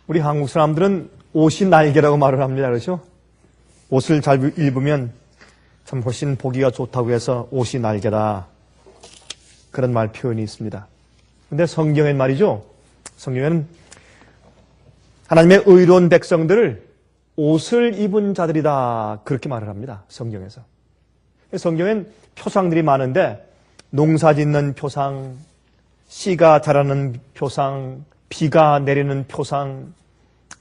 우리 한국 사람들은 옷이 날개라고 말을 합니다. 그렇죠? 옷을 잘 입으면 참 훨씬 보기가 좋다고 해서 옷이 날개다. 그런 말 표현이 있습니다. 근데 성경엔 말이죠. 성경에는 하나님의 의로운 백성들을 옷을 입은 자들이다. 그렇게 말을 합니다. 성경에서. 성경엔 표상들이 많은데 농사 짓는 표상, 씨가 자라는 표상, 비가 내리는 표상,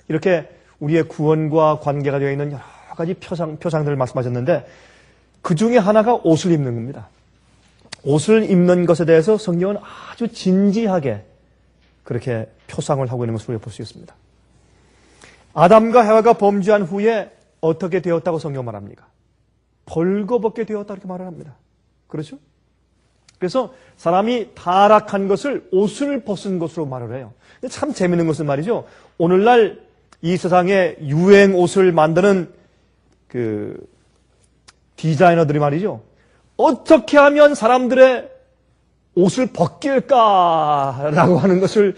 이렇게 우리의 구원과 관계가 되어 있는 여러 가지 표상들을 말씀하셨는데 그 중에 하나가 옷을 입는 겁니다. 옷을 입는 것에 대해서 성경은 아주 진지하게 그렇게 표상을 하고 있는 것을 볼 수 있습니다. 아담과 해와가 범죄한 후에 어떻게 되었다고 성경 말합니까? 벌거벗게 되었다 이렇게 말을 합니다. 그렇죠? 그래서 사람이 타락한 것을 옷을 벗은 것으로 말을 해요. 참 재밌는 것은 말이죠. 오늘날 이 세상에 유행 옷을 만드는 그 디자이너들이 말이죠. 어떻게 하면 사람들의 옷을 벗길까라고 하는 것을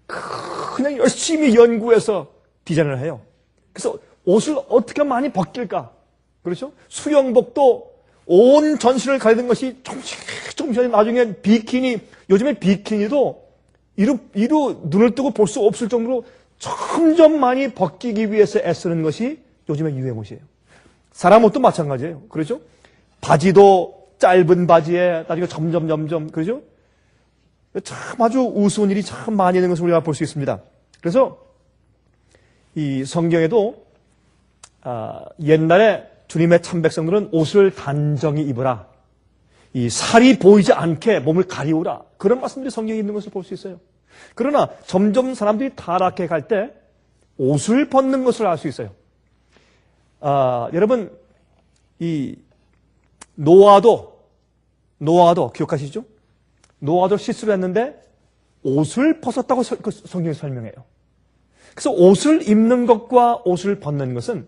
그냥 열심히 연구해서 디자인을 해요. 그래서 옷을 어떻게 많이 벗길까? 그렇죠? 수영복도 온 전신을 가리는 것이 조금씩 나중에 비키니, 요즘에 비키니도 이루 눈을 뜨고 볼 수 없을 정도로 점점 많이 벗기기 위해서 애쓰는 것이 요즘의 유행 옷이에요. 사람 옷도 마찬가지예요. 그렇죠? 바지도 짧은 바지에 나중에 점점 그렇죠? 참 아주 우스운 일이 참 많이 있는 것을 우리가 볼 수 있습니다. 그래서 이 성경에도 옛날에 주님의 참 백성들은 옷을 단정히 입으라. 이 살이 보이지 않게 몸을 가리우라. 그런 말씀들이 성경에 있는 것을 볼 수 있어요. 그러나 점점 사람들이 타락해 갈 때 옷을 벗는 것을 알 수 있어요. 여러분 이 노아도 기억하시죠? 노아도 실수를 했는데 옷을 벗었다고 성경이 설명해요. 그래서 옷을 입는 것과 옷을 벗는 것은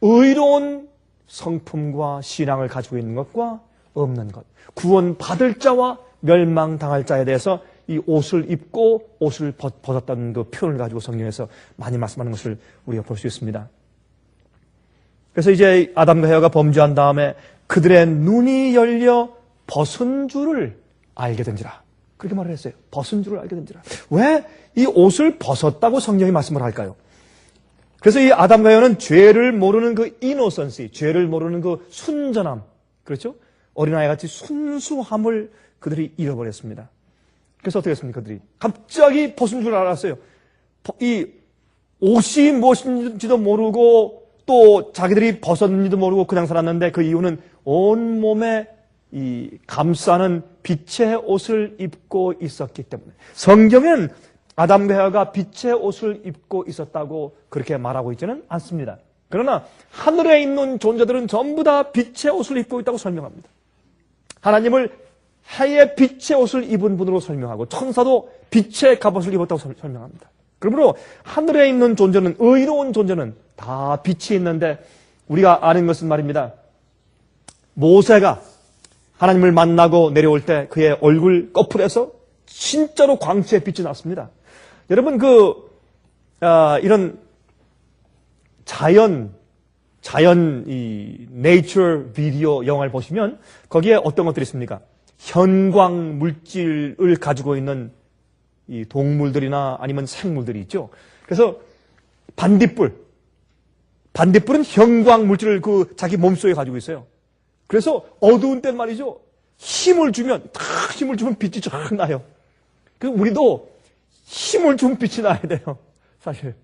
의로운 성품과 신앙을 가지고 있는 것과 없는 것, 구원받을 자와 멸망당할 자에 대해서 이 옷을 입고 옷을 벗었다는 그 표현을 가지고 성경에서 많이 말씀하는 것을 우리가 볼 수 있습니다. 그래서 이제 아담과 해와가 범죄한 다음에 그들의 눈이 열려 벗은 줄을 알게 된지라. 그렇게 말을 했어요. 벗은 줄을 알게 된지라. 왜 이 옷을 벗었다고 성경이 말씀을 할까요? 그래서 이 아담과 해와는 죄를 모르는 그 이노선시, 죄를 모르는 그 순전함, 그렇죠? 어린아이같이 순수함을 그들이 잃어버렸습니다. 그래서 어떻게 했습니까? 그들이 갑자기 벗은 줄 알았어요. 이 옷이 무엇인지도 모르고 또 자기들이 벗었는지도 모르고 그냥 살았는데 그 이유는 온몸에 이 감싸는 빛의 옷을 입고 있었기 때문에. 성경은 아담과 해와가 빛의 옷을 입고 있었다고 그렇게 말하고 있지는 않습니다. 그러나 하늘에 있는 존재들은 전부 다 빛의 옷을 입고 있다고 설명합니다. 하나님을 해의 빛의 옷을 입은 분으로 설명하고 천사도 빛의 갑옷을 입었다고 설명합니다. 그러므로 하늘에 있는 존재는, 의로운 존재는 다 빛이 있는데 우리가 아는 것은 말입니다. 모세가 하나님을 만나고 내려올 때 그의 얼굴 꺼풀에서 진짜로 광채의 빛이 났습니다. 여러분 이런 자연 이 네이처 비디오 영화를 보시면 거기에 어떤 것들이 있습니까? 현광 물질을 가지고 있는 이 동물들이나 아니면 생물들이 있죠. 그래서 반딧불은 현광 물질을 자기 몸속에 가지고 있어요. 그래서 어두운 때 말이죠. 힘을 주면 빛이 쫙 나요. 우리도 힘을 주면 빛이 나야 돼요. 사실.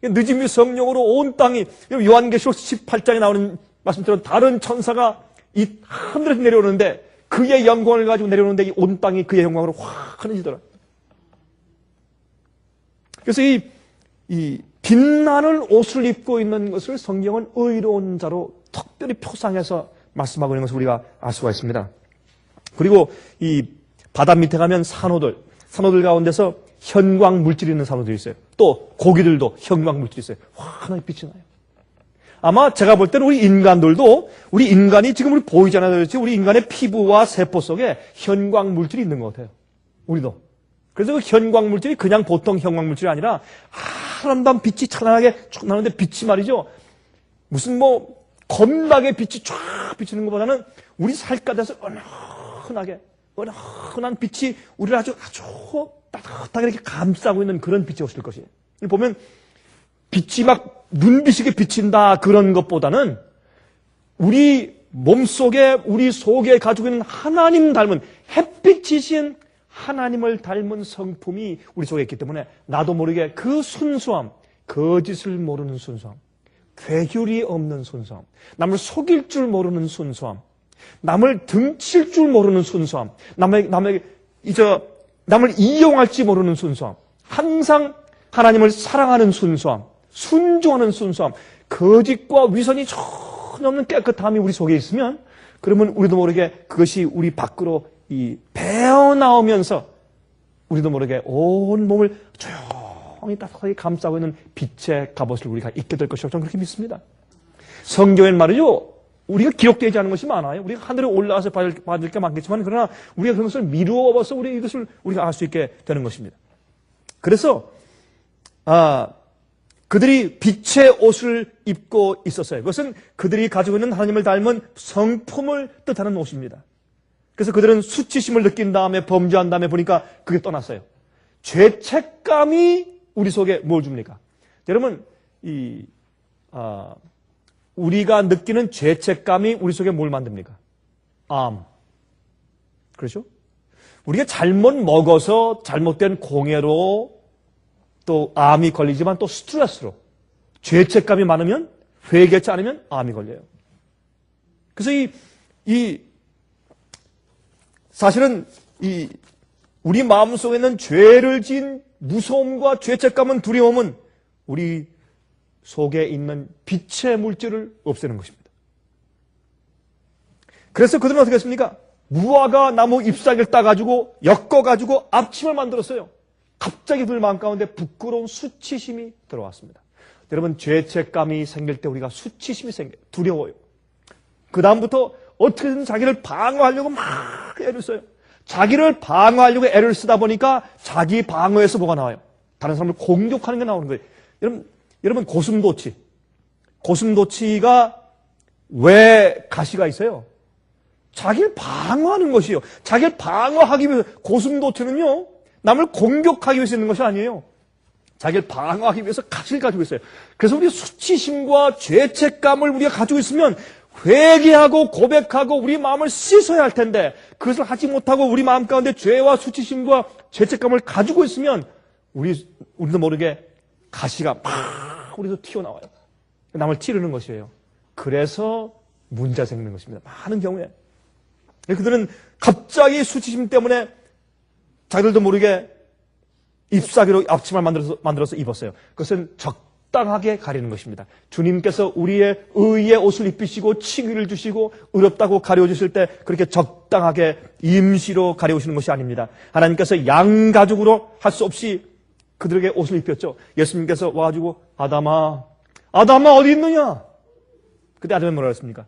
늦음이 성령으로 온 땅이, 요한계시록 18장에 나오는 말씀처럼 다른 천사가 이 하늘에서 내려오는데 그의 영광을 가지고 내려오는데 이 온 땅이 그의 영광으로 확 환해지더라. 그래서 이 빛나는 옷을 입고 있는 것을 성경은 의로운 자로 특별히 표상해서 말씀하고 있는 것을 우리가 알 수가 있습니다. 그리고 이 바다 밑에 가면 산호들 가운데서 현광 물질이 있는 산호들이 있어요. 또 고기들도 현광 물질이 있어요. 환하게 빛이 나요. 아마 제가 볼 때는 우리 인간이 지금 우리 보이잖아요. 그렇지? 우리 인간의 피부와 세포 속에 현광 물질이 있는 것 같아요. 우리도. 그래서 그 현광 물질이 그냥 보통 현광 물질이 아니라 찬란한 빛이 찬란하게 나는데 빛이 말이죠. 무슨 뭐 겁나게 빛이 쫙 비치는 것보다는 우리 살갗에서 은은한 빛이 우리를 아주 따뜻하게 이렇게 감싸고 있는 그런 빛이 오실 것이에요. 보면 빛이 막 눈비시게 비친다 그런 것보다는 우리 몸속에 우리 속에 가지고 있는 하나님 닮은 햇빛이신 하나님을 닮은 성품이 우리 속에 있기 때문에 나도 모르게 그 순수함, 거짓을 모르는 순수함, 괴귤이 없는 순수함, 남을 속일 줄 모르는 순수함, 남을 등칠 줄 모르는 순수함, 남을 이용할지 모르는 순수함, 항상 하나님을 사랑하는 순수함, 순종하는 순수함, 거짓과 위선이 전혀 없는 깨끗함이 우리 속에 있으면 그러면 우리도 모르게 그것이 우리 밖으로 배어나오면서 우리도 모르게 온 몸을 조용히 따뜻하게 감싸고 있는 빛의 갑옷을 우리가 입게 될 것이라고 저는 그렇게 믿습니다. 성경엔 말이죠. 우리가 기록되지 않은 것이 많아요. 우리가 하늘에 올라와서 받을 게 많겠지만 그러나 우리가 그런 것을 미루어봐서 이것을 우리가 알 수 있게 되는 것입니다. 그래서 그들이 빛의 옷을 입고 있었어요. 그것은 그들이 가지고 있는 하나님을 닮은 성품을 뜻하는 옷입니다. 그래서 그들은 수치심을 느낀 다음에 범죄한 다음에 보니까 그게 떠났어요. 죄책감이 우리 속에 뭘 줍니까? 여러분, 우리가 느끼는 죄책감이 우리 속에 뭘 만듭니까? 암. 그렇죠? 우리가 잘못 먹어서 잘못된 공해로 또 암이 걸리지만 또 스트레스로 죄책감이 많으면 회개치 않으면 암이 걸려요. 그래서 사실은 우리 마음속에 있는 죄를 지은 무서움과 죄책감은 두려움은 우리 속에 있는 빛의 물질을 없애는 것입니다. 그래서 그들은 어떻게 했습니까? 무화과 나무 잎사귀를 따가지고 엮어가지고 앞침을 만들었어요. 갑자기 그들 마음 가운데 부끄러운 수치심이 들어왔습니다. 여러분, 죄책감이 생길 때 우리가 수치심이 생겨요. 두려워요. 그 다음부터 어떻게든 자기를 방어하려고 막 애를 써요. 자기를 방어하려고 애를 쓰다 보니까 자기 방어에서 뭐가 나와요? 다른 사람을 공격하는 게 나오는 거예요. 여러분 고슴도치가 왜 가시가 있어요? 자기를 방어하는 것이에요. 자기를 방어하기 위해서 고슴도치는요, 남을 공격하기 위해서 있는 것이 아니에요. 자기를 방어하기 위해서 가시를 가지고 있어요. 그래서 우리 수치심과 죄책감을 우리가 가지고 있으면 회개하고 고백하고 우리 마음을 씻어야 할 텐데 그것을 하지 못하고 우리 마음 가운데 죄와 수치심과 죄책감을 가지고 있으면 우리도 모르게 가시가 막 우리도 튀어나와요. 남을 찌르는 것이에요. 그래서 문제가 생기는 것입니다. 많은 경우에. 그들은 갑자기 수치심 때문에 자기들도 모르게 잎사귀로 앞치마를 만들어서 입었어요. 그것은 적당하게 가리는 것입니다. 주님께서 우리의 의의 옷을 입히시고 칭의를 주시고 의롭다고 가려주실 때 그렇게 적당하게 임시로 가려오시는 것이 아닙니다. 하나님께서 양가죽으로 할 수 없이 그들에게 옷을 입혔죠. 예수님께서 와가지고 아담아 어디 있느냐? 그때 아담이 뭐라 했습니까?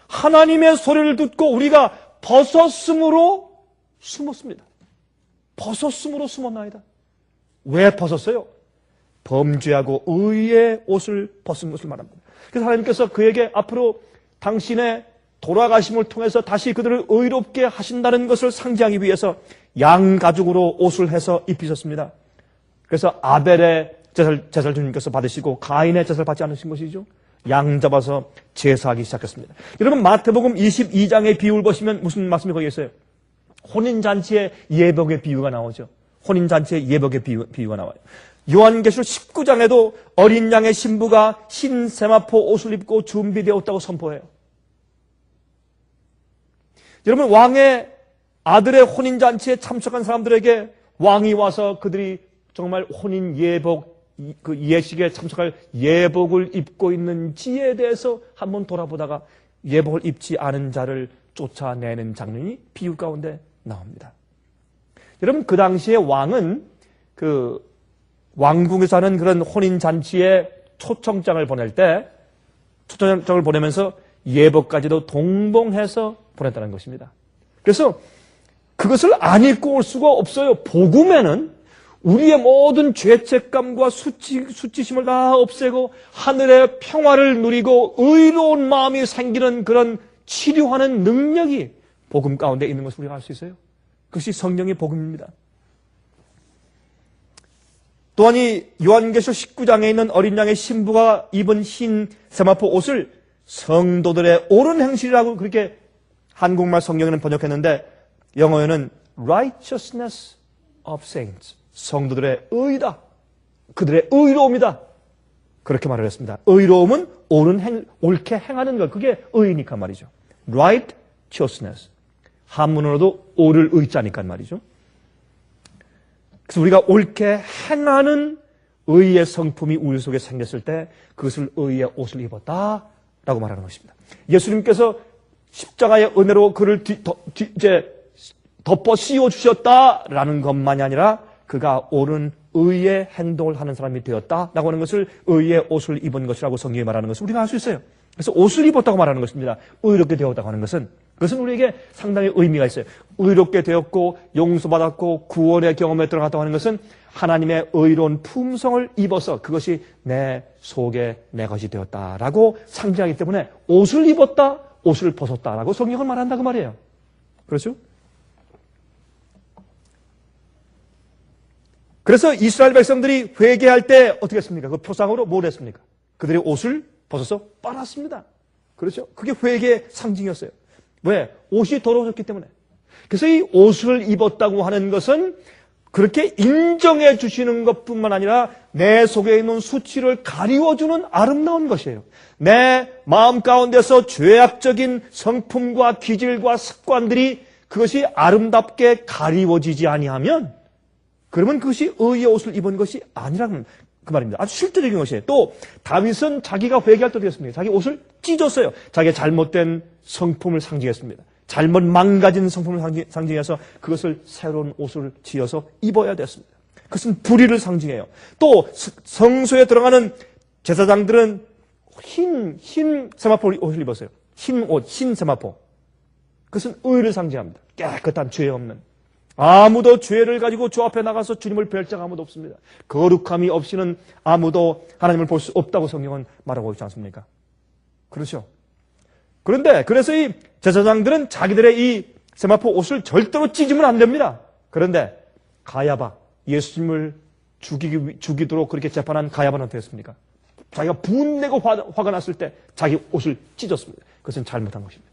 하나님의 소리를 듣고 우리가 벗었으므로 숨었습니다. 벗었으므로 숨었나이다. 왜 벗었어요? 범죄하고 의의 옷을 벗은 것을 말합니다. 그래서 하나님께서 그에게 앞으로 당신의 돌아가심을 통해서 다시 그들을 의롭게 하신다는 것을 상징하기 위해서 양가죽으로 옷을 해서 입히셨습니다. 그래서 아벨의 제사를 주님께서 받으시고 가인의 제사를 받지 않으신 것이죠. 양 잡아서 제사하기 시작했습니다. 여러분, 마태복음 22장의 비유를 보시면 무슨 말씀이 거기에 있어요? 혼인잔치의 예복의 비유가 나오죠. 혼인잔치의 예복의 비유가 나와요. 요한계시록 19장에도 어린 양의 신부가 흰 세마포 옷을 입고 준비되었다고 선포해요. 여러분, 왕의 아들의 혼인잔치에 참석한 사람들에게 왕이 와서 그들이 정말 혼인 예복, 그 예식에 참석할 예복을 입고 있는지에 대해서 한번 돌아보다가 예복을 입지 않은 자를 쫓아내는 장면이 비유 가운데 나옵니다. 여러분, 그 당시에 왕은 그 왕궁에서 하는 그런 혼인잔치에 초청장을 보낼 때 초청장을 보내면서 예복까지도 동봉해서 보냈다는 것입니다. 그래서 그것을 안 입고 올 수가 없어요. 복음에는 우리의 모든 죄책감과 수치심을 다 없애고 하늘의 평화를 누리고 의로운 마음이 생기는 그런 치료하는 능력이 복음 가운데 있는 것을 우리가 알 수 있어요. 그것이 성령의 복음입니다. 또한 이 요한계시록 19장에 있는 어린 양의 신부가 입은 흰 세마포 옷을 성도들의 옳은 행실이라고 그렇게 한국말 성경에는 번역했는데 영어에는 righteousness of saints, 성도들의 의다, 그들의 의로움이다, 그렇게 말을 했습니다. 의로움은 옳게 행하는 것, 그게 의니까 말이죠. righteousness, 한문으로도 옳을 의자니까 말이죠. 그래서 우리가 옳게 행하는 의의 성품이 우리 속에 생겼을 때 그것을 의의 옷을 입었다라고 말하는 것입니다. 예수님께서 십자가의 은혜로 그를 덮어 씌워주셨다라는 것만이 아니라 그가 옳은 의의 행동을 하는 사람이 되었다라고 하는 것을 의의 옷을 입은 것이라고 성경이 말하는 것을 우리가 알 수 있어요. 그래서 옷을 입었다고 말하는 것입니다. 의롭게 되었다고 하는 것은 그것은 우리에게 상당히 의미가 있어요. 의롭게 되었고 용서받았고 구원의 경험에 들어갔다고 하는 것은 하나님의 의로운 품성을 입어서 그것이 내 속에 내 것이 되었다라고 상징하기 때문에 옷을 입었다, 옷을 벗었다라고 성경은 말한다고 말이에요. 그렇죠? 그래서 이스라엘 백성들이 회개할 때 어떻게 했습니까? 그 표상으로 뭘 했습니까? 그들의 옷을 벗어서 빨았습니다. 그렇죠? 그게 회개의 상징이었어요. 왜? 옷이 더러워졌기 때문에. 그래서 이 옷을 입었다고 하는 것은 그렇게 인정해 주시는 것뿐만 아니라 내 속에 있는 수치를 가리워주는 아름다운 것이에요. 내 마음 가운데서 죄악적인 성품과 기질과 습관들이 그것이 아름답게 가리워지지 아니하면 그러면 그것이 의의 옷을 입은 것이 아니라는 그 말입니다. 아주 실제적인 것이에요. 또 다윗은 자기가 회개할 때 되었습니다. 자기 옷을 찢었어요. 자기의 잘못된 성품을 상징했습니다. 잘못 망가진 성품을 상징해서 그것을 새로운 옷을 지어서 입어야 됐습니다. 그것은 불의를 상징해요. 또 성소에 들어가는 제사장들은 흰 세마포 옷을 입었어요. 흰 옷, 흰 세마포. 그것은 의를 상징합니다. 깨끗한 죄 없는. 아무도 죄를 가지고 주 앞에 나가서 주님을 뵐 자가 아무도 없습니다. 거룩함이 없이는 아무도 하나님을 볼 수 없다고 성경은 말하고 있지 않습니까? 그렇죠? 그런데 그래서 이 제사장들은 자기들의 이 세마포 옷을 절대로 찢으면 안 됩니다. 그런데 가야바, 예수님을 죽이도록 그렇게 재판한 가야바는 어떻게 했습니까? 자기가 분내고 화가 났을 때 자기 옷을 찢었습니다. 그것은 잘못한 것입니다.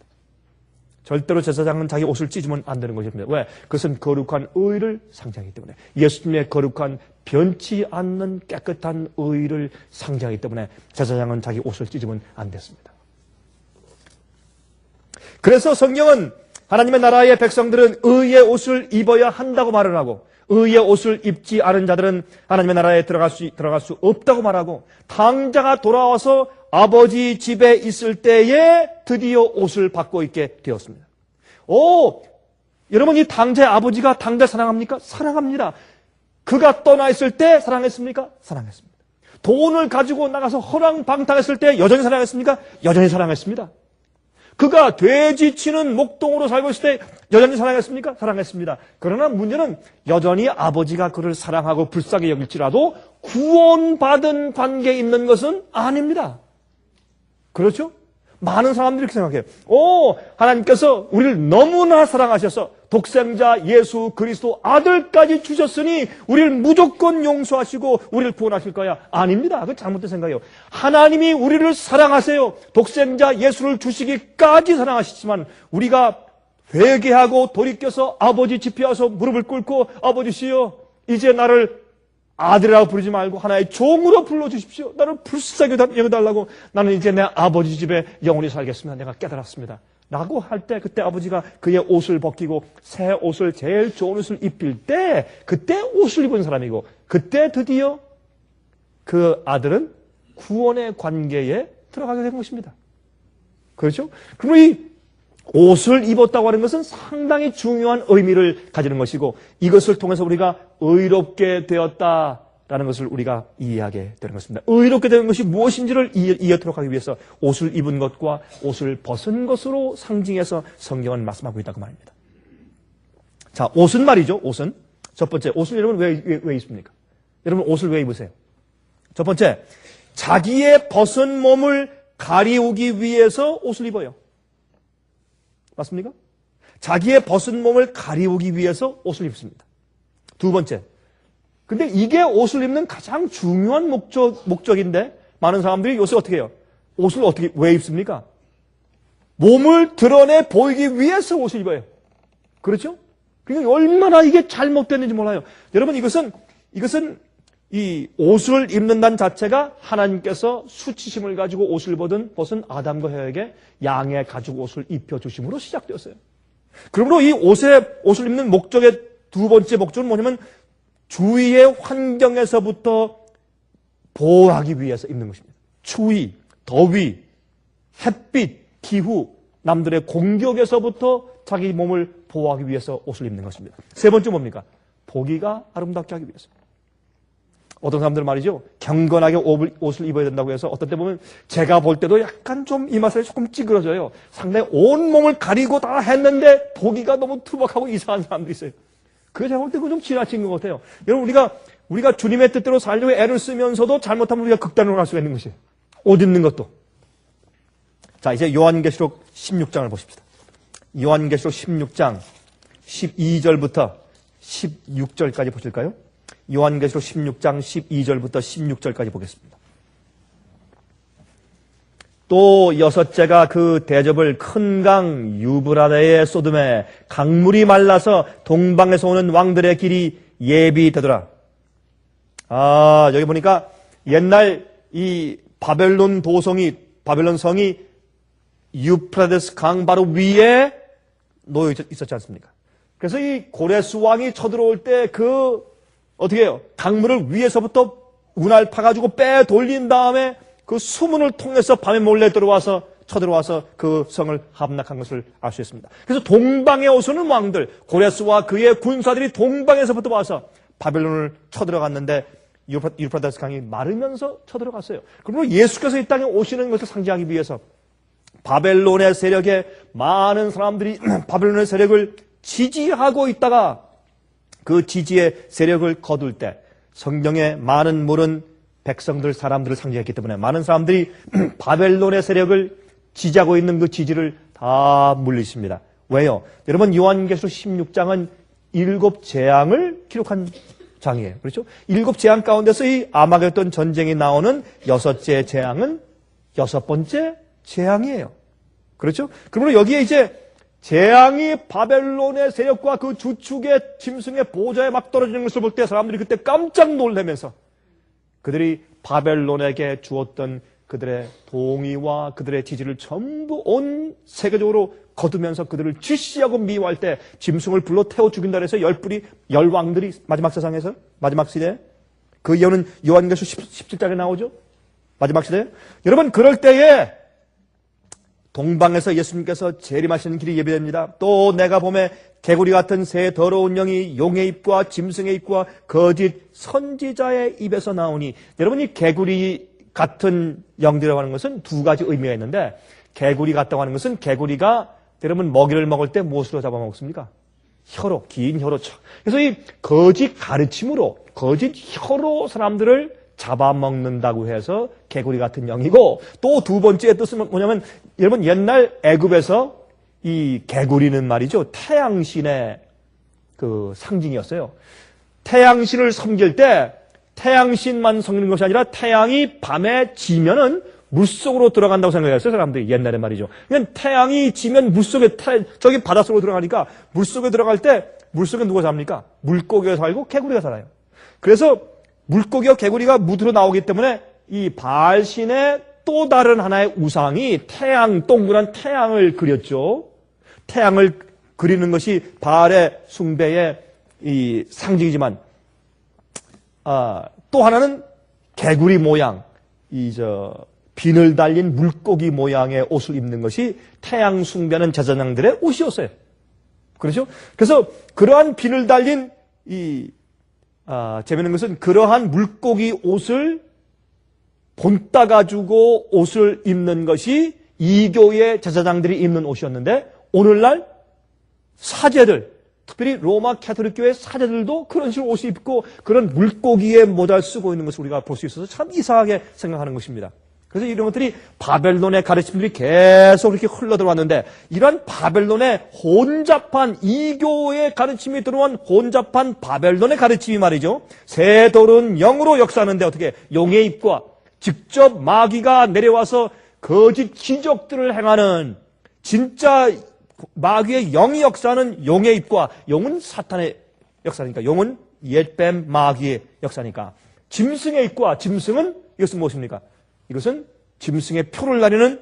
절대로 제사장은 자기 옷을 찢으면 안 되는 것입니다. 왜? 그것은 거룩한 의를 상징하기 때문에. 예수님의 거룩한 변치 않는 깨끗한 의를 상징하기 때문에 제사장은 자기 옷을 찢으면 안 됐습니다. 그래서 성경은 하나님의 나라의 백성들은 의의 옷을 입어야 한다고 말을 하고 의의 옷을 입지 않은 자들은 하나님의 나라에 들어갈 수 없다고 말하고 당자가 돌아와서 아버지 집에 있을 때에 드디어 옷을 바꿔 입게 되었습니다. 여러분 이 당자의 아버지가 당자 사랑합니까? 사랑합니다. 그가 떠나 있을 때 사랑했습니까? 사랑했습니다. 돈을 가지고 나가서 허랑방탕했을 때 여전히 사랑했습니까? 여전히 사랑했습니다. 그가 돼지 치는 목동으로 살고 있을 때 여전히 사랑했습니까? 사랑했습니다. 그러나 문제는 여전히 아버지가 그를 사랑하고 불쌍히 여길지라도 구원받은 관계에 있는 것은 아닙니다. 그렇죠? 많은 사람들이 이렇게 생각해요. 하나님께서 우리를 너무나 사랑하셔서 독생자 예수 그리스도 아들까지 주셨으니 우리를 무조건 용서하시고 우리를 구원하실 거야. 아닙니다. 그건 잘못된 생각이에요. 하나님이 우리를 사랑하세요. 독생자 예수를 주시기까지 사랑하시지만 우리가 회개하고 돌이켜서 아버지 집에 와서 무릎을 꿇고 아버지시여 이제 나를 아들이라고 부르지 말고 하나의 종으로 불러주십시오. 나를 불쌍히 여겨달라고. 나는 이제 내 아버지 집에 영원히 살겠습니다. 내가 깨달았습니다. 라고 할 때 그때 아버지가 그의 옷을 벗기고 새 옷을 제일 좋은 옷을 입힐 때 그때 옷을 입은 사람이고 그때 드디어 그 아들은 구원의 관계에 들어가게 된 것입니다. 그렇죠? 그럼 이 옷을 입었다고 하는 것은 상당히 중요한 의미를 가지는 것이고 이것을 통해서 우리가 의롭게 되었다라는 것을 우리가 이해하게 되는 것입니다. 의롭게 되는 것이 무엇인지를 이해하도록 하기 위해서 옷을 입은 것과 옷을 벗은 것으로 상징해서 성경은 말씀하고 있다고 말입니다. 자, 옷은 말이죠. 옷은 첫 번째, 옷을 여러분 왜 입습니까? 여러분 옷을 왜 입으세요? 첫 번째, 자기의 벗은 몸을 가리우기 위해서 옷을 입어요. 맞습니까? 자기의 벗은 몸을 가리우기 위해서 옷을 입습니다. 두 번째, 근데 이게 옷을 입는 가장 중요한 목적인데 많은 사람들이 요새 어떻게 해요? 옷을 왜 입습니까? 몸을 드러내 보이기 위해서 옷을 입어요. 그렇죠? 그러니까 얼마나 이게 잘못됐는지 몰라요. 여러분 이것은 이 옷을 입는다는 자체가 하나님께서 수치심을 가지고 옷을 벗은 아담과 여에게 양의 가죽 옷을 입혀주심으로 시작되었어요. 그러므로 이 옷을 입는 목적의 두 번째 목적은 뭐냐면 주위의 환경에서부터 보호하기 위해서 입는 것입니다. 추위, 더위, 햇빛, 기후, 남들의 공격에서부터 자기 몸을 보호하기 위해서 옷을 입는 것입니다. 세 번째 뭡니까? 보기가 아름답게 하기 위해서. 어떤 사람들은 말이죠. 경건하게 옷을 입어야 된다고 해서 어떤 때 보면 제가 볼 때도 약간 좀 이마살이 조금 찌그러져요. 상당히 온몸을 가리고 다 했는데 보기가 너무 투박하고 이상한 사람도 있어요. 그게 제가 볼 때 그건 좀 지나친 것 같아요. 여러분 우리가 주님의 뜻대로 살려고 애를 쓰면서도 잘못하면 우리가 극단으로 갈 수가 있는 것이에요. 옷 입는 것도. 자, 이제 요한계시록 16장을 보십시다. 요한계시록 16장 12절부터 16절까지 보실까요? 요한계시록 16장 12절부터 16절까지 보겠습니다. 또 여섯째가 그 대접을 큰 강 유브라데에 쏟음에 강물이 말라서 동방에서 오는 왕들의 길이 예비되더라. 여기 보니까 옛날 이 바벨론 성이 유프라데스 강 바로 위에 놓여 있었지 않습니까? 그래서 이 고레스 왕이 쳐들어올 때 어떻게 해요? 강물을 위에서부터 운할 파가지고 빼돌린 다음에 그 수문을 통해서 밤에 몰래 쳐들어와서 그 성을 함락한 것을 알 수 있습니다. 그래서 동방에 오서는 왕들, 고레스와 그의 군사들이 동방에서부터 와서 바벨론을 쳐들어갔는데 유프라데스 강이 마르면서 쳐들어갔어요. 그러므로 예수께서 이 땅에 오시는 것을 상징하기 위해서 바벨론의 세력에 많은 사람들이 바벨론의 세력을 지지하고 있다가 그 지지의 세력을 거둘 때 성경에 많은 물은 사람들을 상징했기 때문에 많은 사람들이 바벨론의 세력을 지지하고 있는 그 지지를 다 물리십니다. 왜요? 여러분 요한계시록 16장은 7 재앙을 기록한 장이에요. 그렇죠? 7 재앙 가운데서 이 아마겟돈 전쟁이 나오는 6째 재앙은 6번째 재앙이에요. 그렇죠? 그러므로 여기에 이제 재앙이 바벨론의 세력과 그 주축의 짐승의 보좌에 막 떨어지는 것을 볼 때 사람들이 그때 깜짝 놀라면서 그들이 바벨론에게 주었던 그들의 동의와 그들의 지지를 전부 온 세계적으로 거두면서 그들을 질시하고 미워할 때 짐승을 불러 태워 죽인다 해서 열 왕들이 마지막 세상에서 마지막 시대에 그 예언은 요한계시록 17장에 나오죠. 마지막 시대에. 여러분 그럴 때에 동방에서 예수님께서 재림하시는 길이 예비됩니다. 또 내가 보매 개구리 같은 새 더러운 영이 용의 입과 짐승의 입과 거짓 선지자의 입에서 나오니 여러분 이 개구리 같은 영들이라고 하는 것은 두 가지 의미가 있는데 개구리 같다고 하는 것은 개구리가 여러분 먹이를 먹을 때 무엇으로 잡아먹습니까? 혀로, 긴 혀로. 그래서 이 거짓 가르침으로 거짓 혀로 사람들을 잡아먹는다고 해서 개구리 같은 영이고 또 두 번째 뜻은 뭐냐면 여러분 옛날 애굽에서 이 개구리는 말이죠. 태양신의 그 상징이었어요. 태양신을 섬길 때 태양신만 섬기는 것이 아니라 태양이 밤에 지면은 물속으로 들어간다고 생각했어요. 사람들이 옛날에 말이죠. 그냥 태양이 지면 물속에 저기 바닷속으로 들어가니까 물속에 들어갈 때 물속에 누가 삽니까? 물고기가 살고 개구리가 살아요. 그래서 물고기와 개구리가 무드로 나오기 때문에 이 바알신의 또 다른 하나의 우상이 동그란 태양을 그렸죠. 태양을 그리는 것이 바알의 숭배의 이 상징이지만, 또 하나는 개구리 모양, 비늘 달린 물고기 모양의 옷을 입는 것이 태양 숭배하는 제사장들의 옷이었어요. 그렇죠? 그래서 그러한 비늘 달린 재미있는 것은 그러한 물고기 옷을 본따 가지고 옷을 입는 것이 이교의 제사장들이 입는 옷이었는데 오늘날 사제들, 특별히 로마 캐톨릭 교회 사제들도 그런 식으로 옷을 입고 그런 물고기의 모자를 쓰고 있는 것을 우리가 볼 수 있어서 참 이상하게 생각하는 것입니다. 그래서 이런 것들이 바벨론의 가르침들이 계속 이렇게 흘러들어왔는데 이러한 바벨론의 혼잡한 이교의 가르침이 들어온 혼잡한 바벨론의 가르침이 말이죠. 새 돌은 영으로 역사하는데 어떻게 용의 입과 직접 마귀가 내려와서 거짓 기적들을 행하는 진짜 마귀의 영이 역사하는 용의 입과 용은 사탄의 역사니까 용은 옛뱀 마귀의 역사니까 짐승의 입과 짐승은 이것은 무엇입니까? 이것은 짐승의 표를 나르는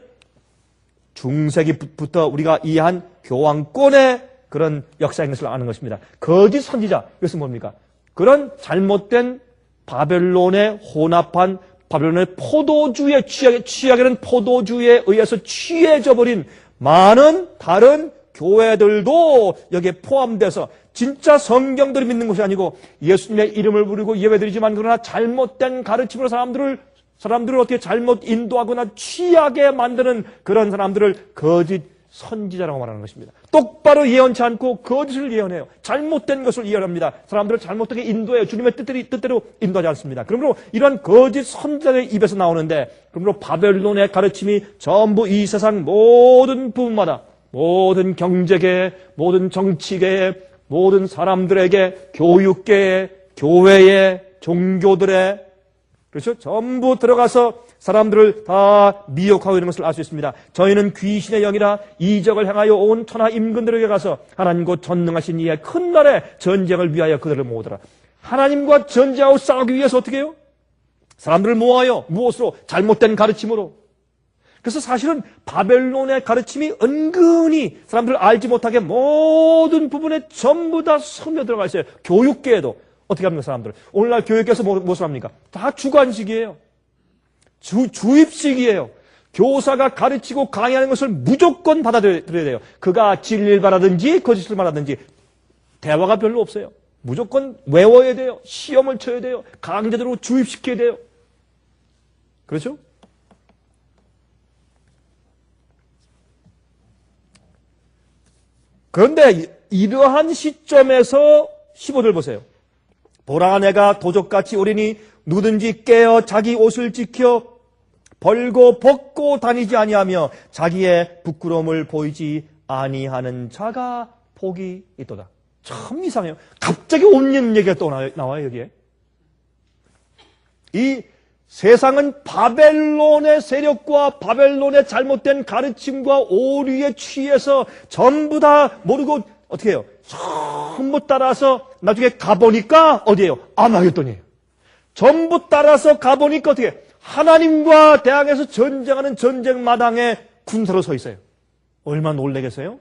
중세기부터 우리가 이해한 교황권의 그런 역사인 것을 아는 것입니다. 거짓 선지자, 이것은 뭡니까? 그런 잘못된 바벨론의 혼합한 바벨론의 포도주에 취하게는 포도주에 의해서 취해져 버린 많은 다른 교회들도 여기에 포함돼서 진짜 성경들을 믿는 것이 아니고 예수님의 이름을 부르고 예배드리지만 그러나 잘못된 가르침으로 사람들을 어떻게 잘못 인도하거나 취하게 만드는 그런 사람들을 거짓 선지자라고 말하는 것입니다. 똑바로 예언치 않고 거짓을 예언해요. 잘못된 것을 예언합니다. 사람들을 잘못되게 인도해요. 주님의 뜻대로 인도하지 않습니다. 그러므로 이런 거짓 선지자의 입에서 나오는데 그러므로 바벨론의 가르침이 전부 이 세상 모든 부분마다 모든 경제계, 모든 정치계에, 모든 사람들에게, 교육계에, 교회에, 종교들에 그렇죠? 전부 들어가서 사람들을 다 미혹하고 있는 것을 알 수 있습니다. 저희는 귀신의 영이라 이적을 행하여 온 천하 임금들에게 가서 하나님 곧 전능하신 이의 큰 날에 전쟁을 위하여 그들을 모으더라. 하나님과 전쟁하고 싸우기 위해서 어떻게 해요? 사람들을 모아요. 무엇으로? 잘못된 가르침으로. 그래서 사실은 바벨론의 가르침이 은근히 사람들을 알지 못하게 모든 부분에 전부 다 스며들어가 있어요. 교육계에도. 어떻게 합니까, 사람들? 오늘날 교육에서 무엇을 합니까? 다 주관식이에요. 주입식이에요. 교사가 가르치고 강의하는 것을 무조건 받아들여야 돼요. 그가 진리를 말하든지 거짓을 말하든지 대화가 별로 없어요. 무조건 외워야 돼요. 시험을 쳐야 돼요. 강제적으로 주입시켜야 돼요. 그렇죠? 그런데 이러한 시점에서 15절 보세요. 보라 내가 도적같이 오리니 누구든지 깨어 자기 옷을 지켜 벌고 벗고 다니지 아니하며 자기의 부끄러움을 보이지 아니하는 자가 복이 있도다. 참 이상해요. 갑자기 옷 입는 얘기가 또 나와요, 여기에. 이 세상은 바벨론의 세력과 바벨론의 잘못된 가르침과 오류에 취해서 전부 다 모르고 어떻게 해요? 전부 따라서 나중에 가보니까 어디예요? 아마겟돈이에요. 전부 따라서 가보니까 어떻게 해요? 하나님과 대항해서 전쟁하는 전쟁 마당에 군사로 서 있어요. 얼마나 놀라겠어요?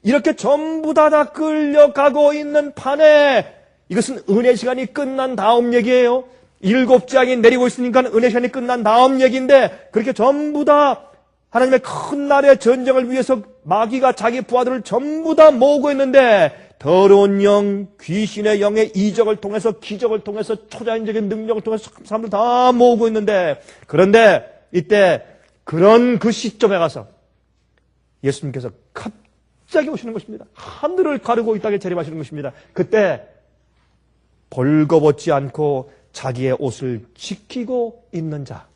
이렇게 전부 다 끌려가고 있는 판에 이것은 은혜 시간이 끝난 다음 얘기예요. 7장이 내리고 있으니까 은혜 시간이 끝난 다음 얘기인데 그렇게 전부 다 하나님의 큰 날의 전쟁을 위해서 마귀가 자기 부하들을 전부 다 모으고 있는데 더러운 영, 귀신의 영의 이적을 통해서 기적을 통해서 초자연적인 능력을 통해서 사람들 다 모으고 있는데 그런데 이때 그런 그 시점에 가서 예수님께서 갑자기 오시는 것입니다. 하늘을 가르고 이 땅에 재림하시는 것입니다. 그때 벌거벗지 않고 자기의 옷을 지키고 있는 자,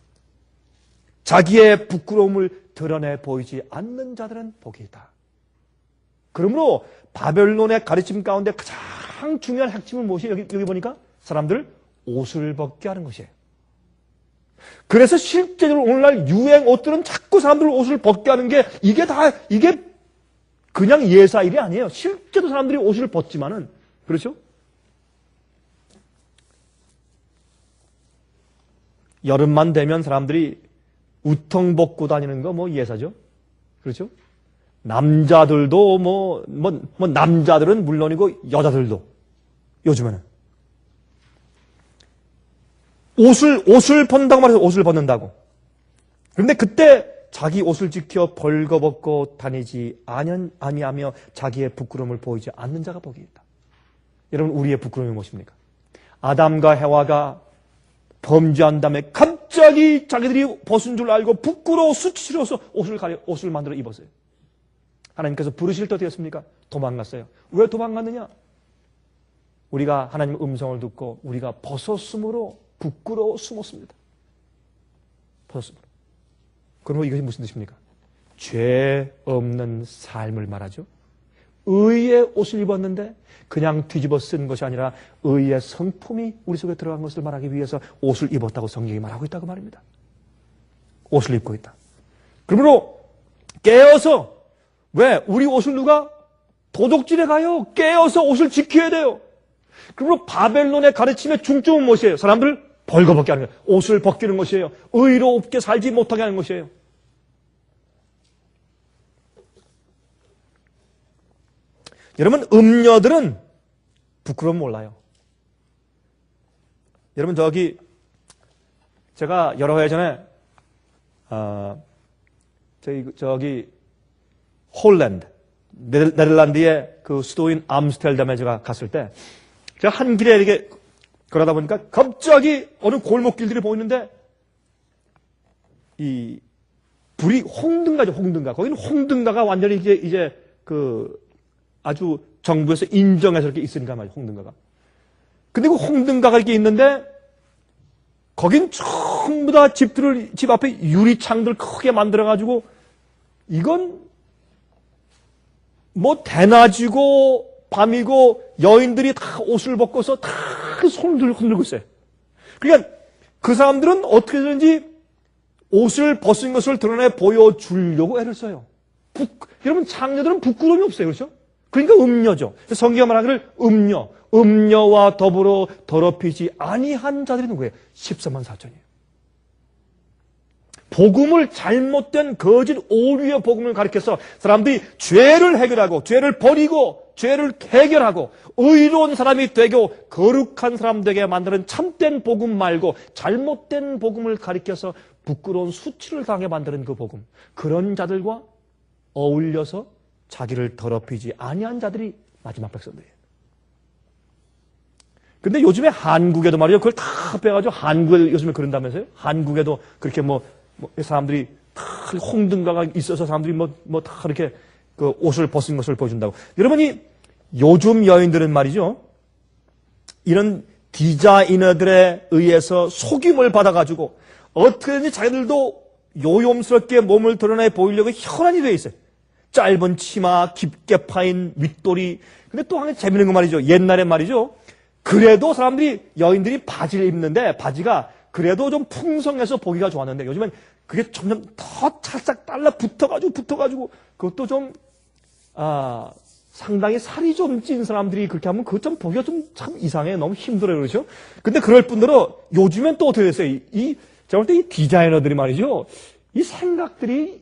자기의 부끄러움을 드러내 보이지 않는 자들은 복이 있다. 그러므로 바벨론의 가르침 가운데 가장 중요한 핵심은 무엇이에요? 여기 보니까 사람들 옷을 벗게 하는 것이에요. 그래서 실제로 오늘날 유행 옷들은 자꾸 사람들 옷을 벗게 하는 게 이게 그냥 예사일이 아니에요. 실제로 사람들이 옷을 벗지만은 그렇죠? 여름만 되면 사람들이 우통 벗고 다니는 거 예사죠. 그렇죠? 남자들도 남자들은 물론이고 여자들도 요즘에는 옷을 벗는다고 말해서 옷을 벗는다고. 그런데 그때 자기 옷을 지켜 벌거벗고 다니지 아니하며 자기의 부끄러움을 보이지 않는 자가 복이 있다. 여러분, 우리의 부끄러움이 무엇입니까? 아담과 해와가 범죄한 다음에 갑자기 자기들이 벗은 줄 알고 부끄러워 수치스러워서 옷을 만들어 입었어요. 하나님께서 부르실 때 어떻게 했습니까? 도망갔어요. 왜 도망갔느냐? 우리가 하나님의 음성을 듣고 우리가 벗었으므로 부끄러워 숨었습니다. 벗었으므로. 그러면 이것이 무슨 뜻입니까? 죄 없는 삶을 말하죠. 의의 옷을 입었는데 그냥 뒤집어 쓴 것이 아니라 의의 성품이 우리 속에 들어간 것을 말하기 위해서 옷을 입었다고 성경이 말하고 있다고 말입니다. 옷을 입고 있다. 그러므로 깨어서, 왜? 우리 옷을 누가 도둑질해 가요? 깨어서 옷을 지켜야 돼요. 그리고 바벨론의 가르침의 중점은 무엇이에요? 사람들을 벌거벗게 하는 거예요. 옷을 벗기는 것이에요. 의롭게 살지 못하게 하는 것이에요. 여러분, 음녀들은 부끄러움 몰라요. 여러분, 제가 여러 해 전에, 홀랜드, 네덜란드의 그 수도인 암스테르담에 제가 갔을 때, 제가 한 길에 이렇게 걸어다 보니까 갑자기 어느 골목길들이 보이는데, 이, 불이 홍등가죠, 홍등가. 거기는 홍등가가 완전히 이제 아주 정부에서 인정해서 이렇게 있으니까 말이에요, 홍등가가. 근데 그 홍등가가 이렇게 있는데, 거긴 전부 다 집 앞에 유리창들 크게 만들어가지고, 이건 뭐 대낮이고 밤이고 여인들이 다 옷을 벗고서 다 손을 흔들고 있어요. 그러니까 그 사람들은 어떻게든지 옷을 벗은 것을 드러내 보여주려고 애를 써요. 여러분, 장녀들은 부끄러움이 없어요. 그렇죠? 그러니까 음녀죠. 성경이 말하기를 음녀와 더불어 더럽히지 아니한 자들이 누구예요? 14만 4천이에요. 복음을 잘못된 거짓 오류의 복음을 가르쳐서 사람들이 죄를 해결하고 죄를 버리고 죄를 해결하고 의로운 사람이 되고 거룩한 사람 되게 만드는 참된 복음 말고 잘못된 복음을 가르쳐서 부끄러운 수치를 당해 만드는 그 복음, 그런 자들과 어울려서 자기를 더럽히지 아니한 자들이 마지막 백성들이에요. 근데 요즘에 한국에도 말이죠, 그걸 다 빼가지고 한국에 요즘에 그런다면서요? 한국에도 그렇게 사람들이 다 홍등가가 있어서 사람들이 다 이렇게 그 옷을 벗은 것을 보여준다고. 여러분이 요즘 여인들은 말이죠, 이런 디자이너들에 의해서 속임을 받아가지고 어떻게든지 자기들도 요염스럽게 몸을 드러내 보이려고 혈안이 되어 있어요. 짧은 치마, 깊게 파인 윗도리. 근데 또 하나 재밌는 거 말이죠. 옛날에 말이죠, 그래도 여인들이 바지를 입는데 바지가 그래도 좀 풍성해서 보기가 좋았는데 요즘엔 그게 점점 더 찰싹 붙어가지고 그것도 좀, 상당히 살이 좀 찐 사람들이 그렇게 하면 그것 좀 보기가 좀 참 이상해. 너무 힘들어요. 그렇죠? 근데 그럴 뿐더러 요즘엔 또 어떻게 됐어요? 제가 볼 때 이 디자이너들이 말이죠, 이 생각들이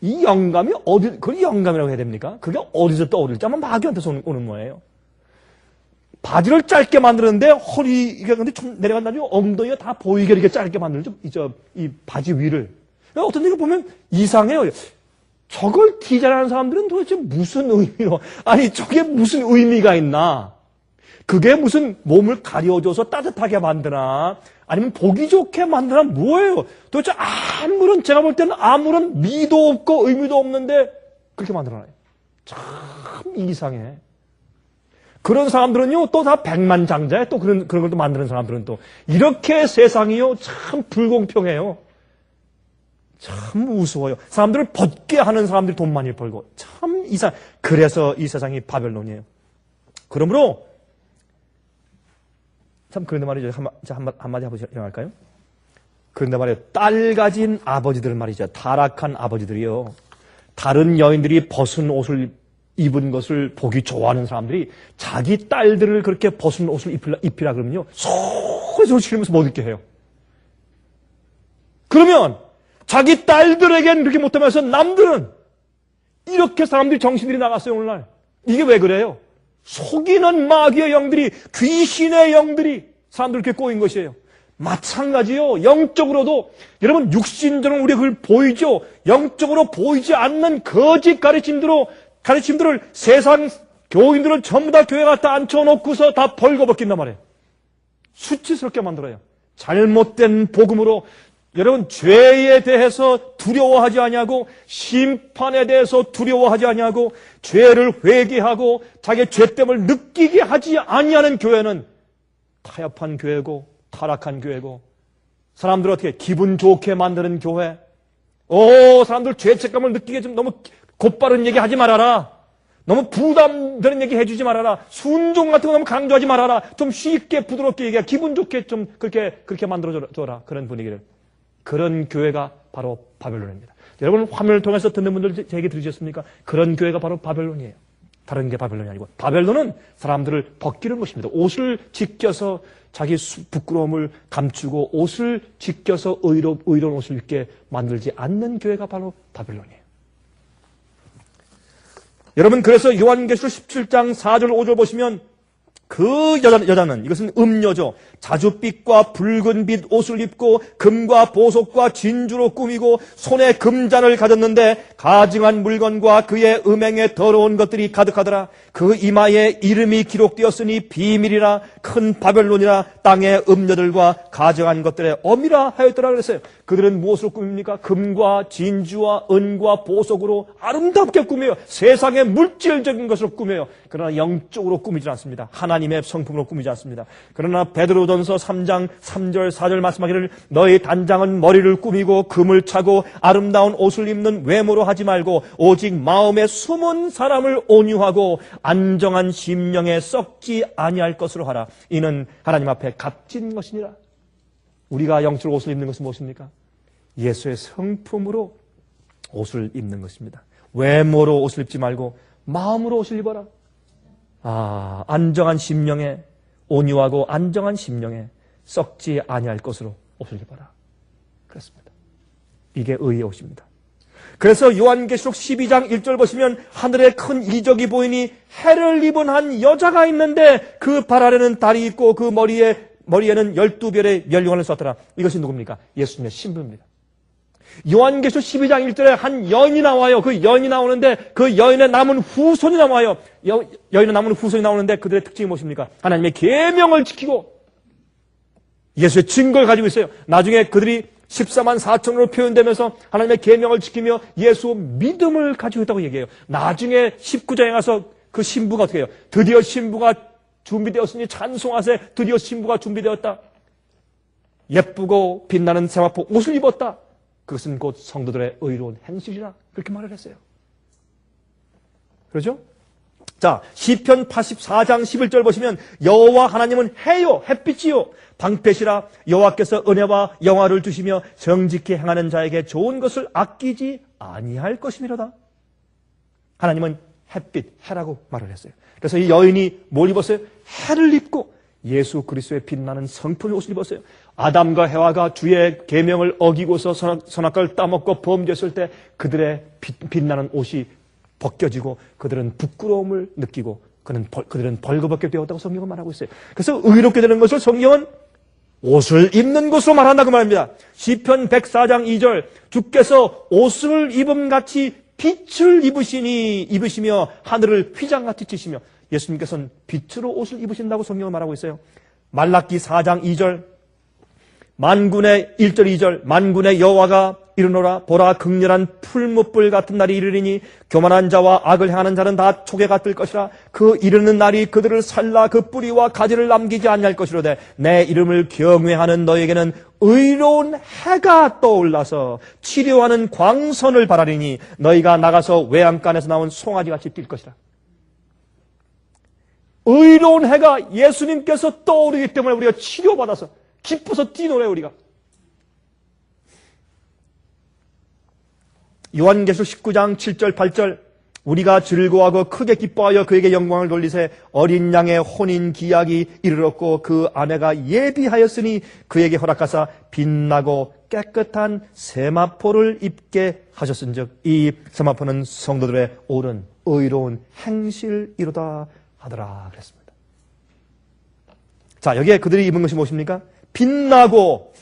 이 영감이 그걸 영감이라고 해야 됩니까? 그게 어디서 떠오를지 아마 마귀한테서 오는 거예요. 바지를 짧게 만드는데 허리가 근데 좀 내려간 다음에 엉덩이가 다 보이게 이렇게 짧게 만들죠. 이 바지 위를. 어떤 데가 보면 이상해요. 저걸 디자인하는 사람들은 도대체 무슨 의미로, 아니 저게 무슨 의미가 있나? 그게 무슨 몸을 가려줘서 따뜻하게 만드나? 아니면 보기 좋게 만드나? 뭐예요? 도대체 제가 볼 때는 아무런 미도 없고 의미도 없는데 그렇게 만들어놔요. 참 이상해. 그런 사람들은요, 또 다 백만장자에 또 그런 걸 또 만드는 사람들은 또. 이렇게 세상이요, 참 불공평해요. 참 우스워요. 사람들을 벗게 하는 사람들이 돈 많이 벌고. 참 그래서 이 세상이 바벨론이에요. 그러므로, 참 그런데 말이죠. 한마디 할까요? 그런데 말이에요. 딸 가진 아버지들 말이죠. 타락한 아버지들이요. 다른 여인들이 벗은 옷을 입은 것을 보기 좋아하는 사람들이 자기 딸들을 그렇게 벗은 옷을 입히라 그러면요, 소리 지르면서 못 입게 해요. 그러면 자기 딸들에겐 그렇게 못하면서 남들은 이렇게 사람들이 정신들이 나갔어요. 오늘날 이게 왜 그래요? 속이는 마귀의 영들이, 귀신의 영들이 사람들 그렇게 꼬인 것이에요. 마찬가지요. 영적으로도 여러분, 육신적으로 우리가 그걸 보이죠. 영적으로 보이지 않는 거짓 가르침들을 세상 교인들은 전부 다 교회 갖다 앉혀놓고서 다 벌거벗긴단 말이에요. 수치스럽게 만들어요. 잘못된 복음으로 여러분, 죄에 대해서 두려워하지 아니하고 심판에 대해서 두려워하지 아니하고 죄를 회개하고 자기의 죄됨을 느끼게 하지 아니하는 교회는 타협한 교회고 타락한 교회고, 사람들을 어떻게 기분 좋게 만드는 교회, 사람들 죄책감을 느끼게 좀 너무 곧바른 얘기 하지 말아라, 너무 부담되는 얘기 해주지 말아라, 순종 같은 거 너무 강조하지 말아라, 좀 쉽게 부드럽게 얘기해, 기분 좋게 좀 그렇게 만들어줘라. 그런 분위기를. 그런 교회가 바로 바벨론입니다. 여러분, 화면을 통해서 듣는 분들 제 얘기 들으셨습니까? 그런 교회가 바로 바벨론이에요. 다른 게 바벨론이 아니고, 바벨론은 사람들을 벗기는 것입니다. 옷을 지켜서 자기 부끄러움을 감추고 옷을 지켜서 의로운 옷을 입게 만들지 않는 교회가 바로 바벨론이에요. 여러분, 그래서 요한계시록 17장 4절 5절 보시면 그 여자는, 이것은 음녀죠. 자줏빛과 붉은 빛 옷을 입고 금과 보석과 진주로 꾸미고 손에 금잔을 가졌는데 가증한 물건과 그의 음행에 더러운 것들이 가득하더라. 그 이마에 이름이 기록되었으니 비밀이라 큰 바벨론이라 땅의 음녀들과 가증한 것들의 어미라 하였더라 그랬어요. 그들은 무엇으로 꾸밉니까? 금과 진주와 은과 보석으로 아름답게 꾸며요. 세상의 물질적인 것으로 꾸며요. 그러나 영적으로 꾸미지 않습니다. 하나님의 성품으로 꾸미지 않습니다. 그러나 베드로전서 3장 3절 4절 말씀하기를 너희 단장은 머리를 꾸미고 금을 차고 아름다운 옷을 입는 외모로 하지 말고 오직 마음에 숨은 사람을 온유하고 안정한 심령에 썩지 아니할 것으로 하라. 이는 하나님 앞에 값진 것이니라. 우리가 영적으로 옷을 입는 것은 무엇입니까? 예수의 성품으로 옷을 입는 것입니다. 외모로 옷을 입지 말고 마음으로 옷을 입어라. 안정한 심령에, 온유하고 안정한 심령에 썩지 아니할 것으로 옷을 입어라. 그렇습니다. 이게 의의 옷입니다. 그래서 요한계시록 12장 1절 보시면 하늘에 큰 이적이 보이니 해를 입은 한 여자가 있는데 그 발 아래는 달이 있고 그 머리에는 12별의 면류관을 썼더라. 이것이 누굽니까? 예수님의 신부입니다. 요한계시록 12장 1절에 한 여인이 나와요. 그 여인이 나오는데 그 여인의 남은 후손이 나와요. 여인의 남은 후손이 나오는데 그들의 특징이 무엇입니까? 하나님의 계명을 지키고 예수의 증거를 가지고 있어요. 나중에 그들이 14만 4천으로 표현되면서 하나님의 계명을 지키며 예수 믿음을 가지고 있다고 얘기해요. 나중에 19장에 가서 그 신부가 어떻게 해요? 드디어 신부가 준비되었으니 찬송하세. 드디어 신부가 준비되었다. 예쁘고 빛나는 세마포 옷을 입었다. 그것은 곧 성도들의 의로운 행실이라 그렇게 말을 했어요. 그렇죠? 자, 시편 84장 11절 보시면 여호와 하나님은 해요, 햇빛이요, 방패시라. 여호와께서 은혜와 영화를 주시며 정직히 행하는 자에게 좋은 것을 아끼지 아니할 것이미로다. 하나님은 햇빛, 해라고 말을 했어요. 그래서 이 여인이 뭘 입었어요? 해를 입고 예수 그리스도의 빛나는 성품의 옷을 입었어요. 아담과 해와가 주의 계명을 어기고서 선악과를 따먹고 범죄했을 때 그들의 빛나는 옷이 벗겨지고 그들은 부끄러움을 느끼고 그들은 벌거벗게 되었다고 성경은 말하고 있어요. 그래서 의롭게 되는 것을 성경은 옷을 입는 것으로 말한다고 말합니다. 시편 104장 2절 주께서 옷을 입음같이 빛을 입으시며 하늘을 휘장같이 치시며 예수님께서는 빛으로 옷을 입으신다고 성경을 말하고 있어요. 말라기 4장 2절 만군의 1절 2절 만군의 여호와가 이르노라 보라 극렬한 풀무불 같은 날이 이르리니 교만한 자와 악을 행하는 자는 다 초계가 뜰 것이라. 그 이르는 날이 그들을 살라 그 뿌리와 가지를 남기지 아니할 것이로되 내 이름을 경외하는 너에게는 의로운 해가 떠올라서 치료하는 광선을 바라리니 너희가 나가서 외양간에서 나온 송아지같이 뛸 것이라. 의로운 해가 예수님께서 떠오르기 때문에 우리가 치료받아서 기뻐서 뛰노래요. 우리가 요한계시록 19장 7절 8절 우리가 즐거워하고 크게 기뻐하여 그에게 영광을 돌리세 어린 양의 혼인 기약이 이르렀고 그 아내가 예비하였으니 그에게 허락하사 빛나고 깨끗한 세마포를 입게 하셨은즉 이 세마포는 성도들의 옳은 의로운 행실이로다 하더라 그랬습니다. 자, 여기에 그들이 입은 것이 무엇입니까? 빛나고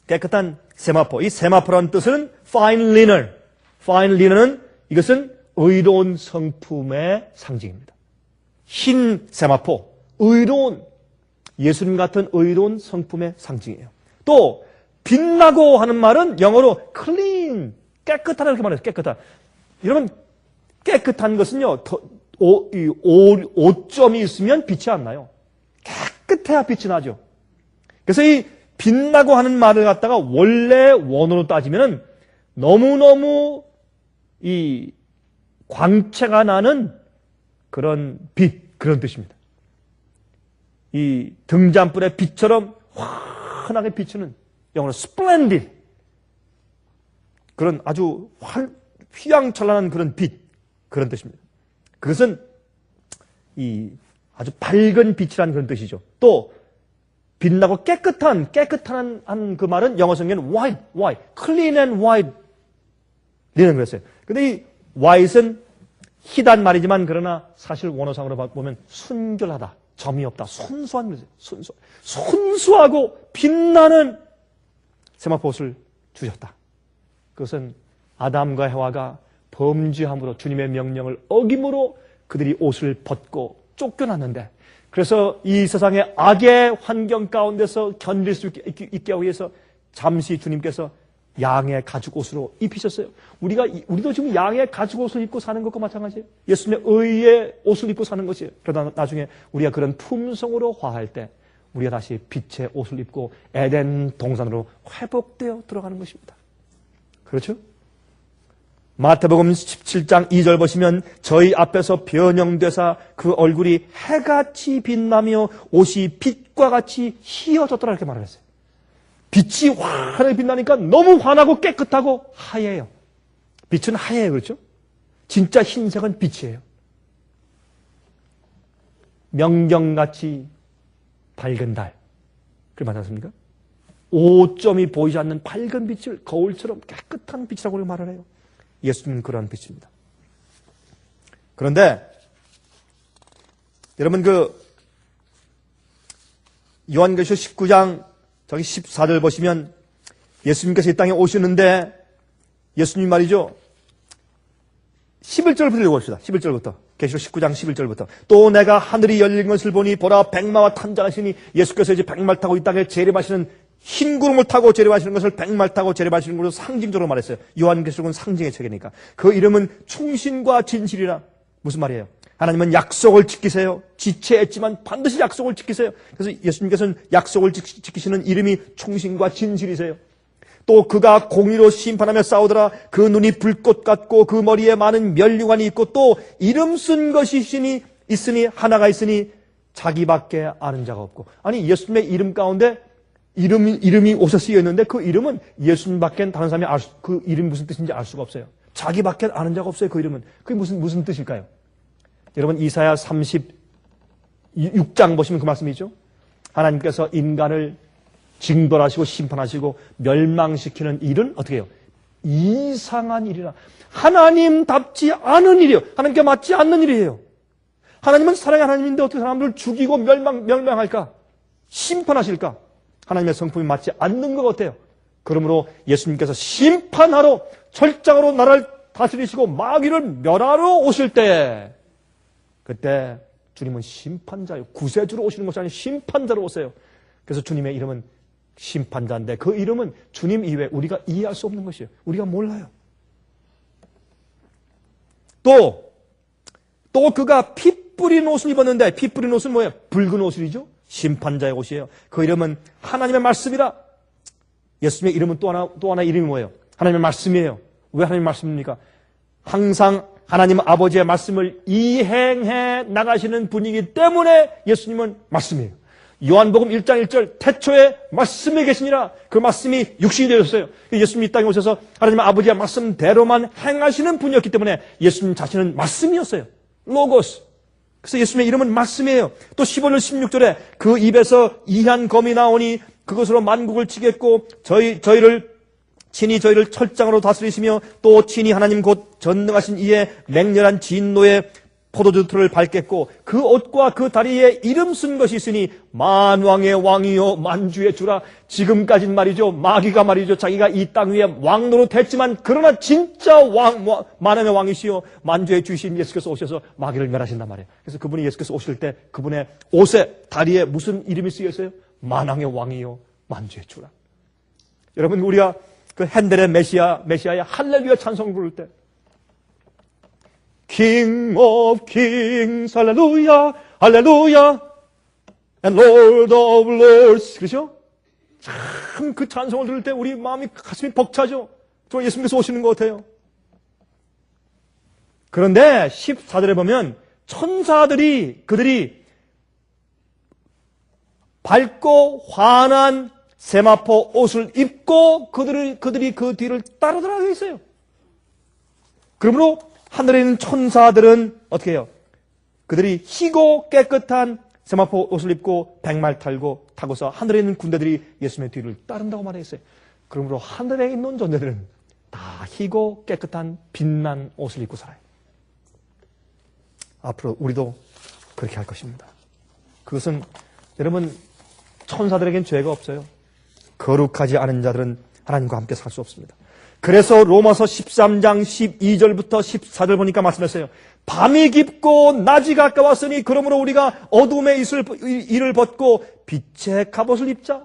깨끗한 세마포. 이 세마포라는 뜻은 fine linen. fine linen은 이것은 의로운 성품의 상징입니다. 흰 세마포, 의로운, 예수님 같은 의로운 성품의 상징이에요. 또 빛나고 하는 말은 영어로 clean, 깨끗하다 이렇게 말해요. 깨끗하다. 여러분, 깨끗한 것은요, 오점이 있으면 빛이 안 나요. 깨끗해야 빛이 나죠. 그래서 이 빛나고 하는 말을 갖다가 원래 원어로 따지면 너무너무 이 광채가 나는 그런 빛, 그런 뜻입니다. 이 등잔불의 빛처럼 환하게 비추는 영어로 splendid, 그런 아주 휘황찬란한 그런 빛, 그런 뜻입니다. 그것은 이 아주 밝은 빛이라는 그런 뜻이죠. 또 빛나고 깨끗한 그 말은 영어 성경은 white, clean and white 이런 거였어요. 근데 이 white은 희단 말이지만 그러나 사실 원어상으로 보면 순결하다, 점이 없다, 순수한 거죠. 순수하고 빛나는 세마포옷을 주셨다. 그것은 아담과 해와가 범죄함으로 주님의 명령을 어김으로 그들이 옷을 벗고 쫓겨났는데, 그래서 이 세상의 악의 환경 가운데서 견딜 수 있게 하기 위해서 잠시 주님께서 양의 가죽옷으로 입히셨어요. 우리도 지금 양의 가죽옷을 입고 사는 것과 마찬가지예요. 예수님의 의의 옷을 입고 사는 것이에요. 그러다 나중에 우리가 그런 품성으로 화할 때 우리가 다시 빛의 옷을 입고 에덴 동산으로 회복되어 들어가는 것입니다. 그렇죠? 마태복음 17장 2절 보시면 저희 앞에서 변형되사 그 얼굴이 해같이 빛나며 옷이 빛과 같이 희어졌더라 이렇게 말을 했어요. 빛이 환하게 빛나니까 너무 환하고 깨끗하고 하얘요. 빛은 하얘요. 그렇죠? 진짜 흰색은 빛이에요. 명경같이 밝은 달. 그게 맞지 않습니까? 오점이 보이지 않는 밝은 빛을 거울처럼 깨끗한 빛이라고 말을 해요. 예수님은 그러한 빛입니다. 그런데 여러분 요한계시록 19장 저기 14절 보시면 예수님께서 이 땅에 오시는데 예수님 말이죠. 11절부터 읽어봅시다. 11절부터. 계시록 19장 11절부터. 또 내가 하늘이 열린 것을 보니 보라 백마와 탄장하시니 예수께서 이제 백말 타고 이 땅에 재림하시는 흰 구름을 타고 재림하시는 것을 백말 타고 재림하시는 것으로 상징적으로 말했어요. 요한계시록은 상징의 책이니까. 그 이름은 충신과 진실이라. 무슨 말이에요? 하나님은 약속을 지키세요. 지체했지만 반드시 약속을 지키세요. 그래서 예수님께서는 약속을 지키시는 이름이 충신과 진실이세요. 또 그가 공의로 심판하며 싸우더라. 그 눈이 불꽃 같고 그 머리에 많은 면류관이 있고 또 이름 쓴 것이 있으니 하나가 있으니 자기밖에 아는 자가 없고. 아니 예수님의 이름 가운데 이름이 옷에 쓰여 있는데 그 이름은 예수님밖에 다른 사람이 그 이름이 무슨 뜻인지 알 수가 없어요. 자기밖에 아는 자가 없어요. 그 이름은. 그게 무슨 뜻일까요? 여러분 이사야 36장 보시면 그 말씀이죠. 하나님께서 인간을 징벌하시고 심판하시고 멸망시키는 일은 어떻게 해요? 이상한 일이라. 하나님답지 않은 일이에요. 하나님께 맞지 않는 일이에요. 하나님은 사랑의 하나님인데 어떻게 사람들을 죽이고 멸망할까? 심판하실까? 하나님의 성품이 맞지 않는 것 같아요. 그러므로 예수님께서 심판하러 철장으로 나라를 다스리시고 마귀를 멸하러 오실 때 그때 주님은 심판자예요. 구세주로 오시는 것이 아니라 심판자로 오세요. 그래서 주님의 이름은 심판자인데 그 이름은 주님 이외에 우리가 이해할 수 없는 것이에요. 우리가 몰라요. 또 그가 피 뿌린 옷을 입었는데 피 뿌린 옷은 뭐예요? 붉은 옷이죠. 심판자의 옷이에요. 그 이름은 하나님의 말씀이라. 예수님의 이름은 또 하나 이름이 뭐예요? 하나님의 말씀이에요. 왜 하나님의 말씀입니까? 항상 하나님 아버지의 말씀을 이행해 나가시는 분이기 때문에 예수님은 말씀이에요. 요한복음 1장 1절 태초에 말씀이 계시니라. 그 말씀이 육신이 되었어요. 예수님이 이 땅에 오셔서 하나님 아버지의 말씀대로만 행하시는 분이었기 때문에 예수님 자신은 말씀이었어요. 로고스. 그래서 예수님의 이름은 말씀이에요. 또 15절 16절에 그 입에서 이한 검이 나오니 그것으로 만국을 치겠고 친히 저희를 철장으로 다스리시며 또 친히 하나님 곧 전능하신 이의 맹렬한 진노의 포도주틀을 밟겠고 그 옷과 그 다리에 이름 쓴 것이 있으니 만왕의 왕이요 만주의 주라. 지금까지는 말이죠. 마귀가 말이죠. 자기가 이 땅 위에 왕 노릇했지만 그러나 진짜 만왕의 왕이시요 만주의 주이신 예수께서 오셔서 마귀를 멸하신단 말이에요. 그래서 그분이 예수께서 오실 때 그분의 옷에 다리에 무슨 이름이 쓰여 있어요? 만왕의 왕이요 만주의 주라. 여러분, 우리가 그 핸델의 메시아의 할렐루야 찬송을 부를 때 King of Kings, 할렐루야, 할렐루야, and Lord of Lords, 그렇죠? 참 그 찬송을 들을 때 우리 마음이 가슴이 벅차죠. 저 예수님께서 오시는 것 같아요. 그런데 14절에 보면 천사들이 그들이 밝고 환한 세마포 옷을 입고 그들이 그 뒤를 따르더라 되어 있어요. 그러므로 하늘에 있는 천사들은 어떻게 해요? 그들이 희고 깨끗한 세마포 옷을 입고 백말 타고서 하늘에 있는 군대들이 예수님의 뒤를 따른다고 말했어요. 그러므로 하늘에 있는 존재들은 다 희고 깨끗한 빛난 옷을 입고 살아요. 앞으로 우리도 그렇게 할 것입니다. 그것은 여러분, 천사들에겐 죄가 없어요. 거룩하지 않은 자들은 하나님과 함께 살 수 없습니다. 그래서 로마서 13장 12절부터 14절 보니까 말씀했어요. 밤이 깊고 낮이 가까웠으니 그러므로 우리가 어둠의 이를 벗고 빛의 갑옷을 입자.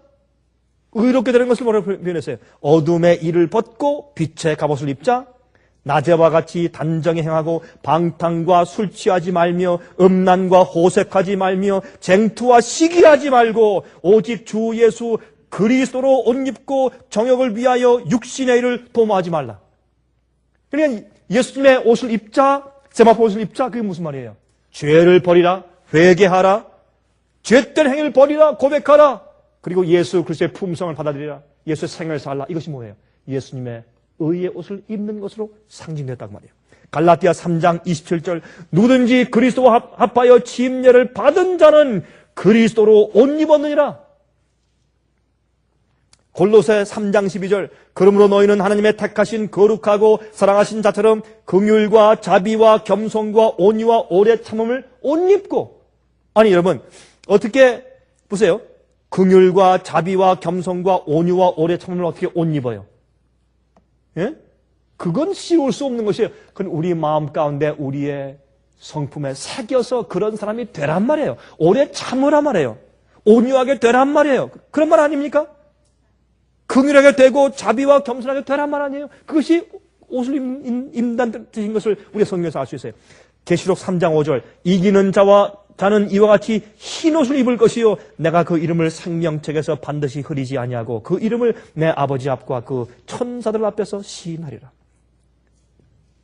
의롭게 되는 것을 뭐라고 표현했어요? 어둠의 이를 벗고 빛의 갑옷을 입자. 낮에와 같이 단정히 행하고 방탕과 술 취하지 말며 음란과 호색하지 말며 쟁투와 시기하지 말고 오직 주 예수 그리스도로 옷 입고 정욕을 위하여 육신의 일을 도모하지 말라. 그러니까 예수님의 옷을 입자, 세마포 옷을 입자, 그게 무슨 말이에요? 죄를 버리라, 회개하라, 죄된 행위를 버리라, 고백하라, 그리고 예수 그리스도의 품성을 받아들이라, 예수의 생을 살라. 이것이 뭐예요? 예수님의 의의 옷을 입는 것으로 상징됐다고 말이에요. 갈라디아 3장 27절 누구든지 그리스도와 합하여 침례를 받은 자는 그리스도로 옷 입었느니라. 골로새 3장 12절 그러므로 너희는 하나님의 택하신 거룩하고 사랑하신 자처럼 긍휼과 자비와 겸손과 온유와 오래 참음을 옷 입고. 아니 여러분, 어떻게 보세요? 긍휼과 자비와 겸손과 온유와 오래 참음을 어떻게 옷 입어요? 예? 그건 씌울 수 없는 것이에요. 그건 우리 마음 가운데 우리의 성품에 새겨서 그런 사람이 되란 말이에요. 오래 참으란 말이에요. 온유하게 되란 말이에요. 그런 말 아닙니까? 긍휼하게 되고 자비와 겸손하게 되란 말 아니에요? 그것이 옷을 입는다는 뜻인 것을 우리가 성경에서 알 수 있어요. 계시록 3장 5절 이기는 자는 이와 같이 흰 옷을 입을 것이요 내가 그 이름을 생명책에서 반드시 흐리지 아니하고 그 이름을 내 아버지 앞과 그 천사들 앞에서 시인하리라.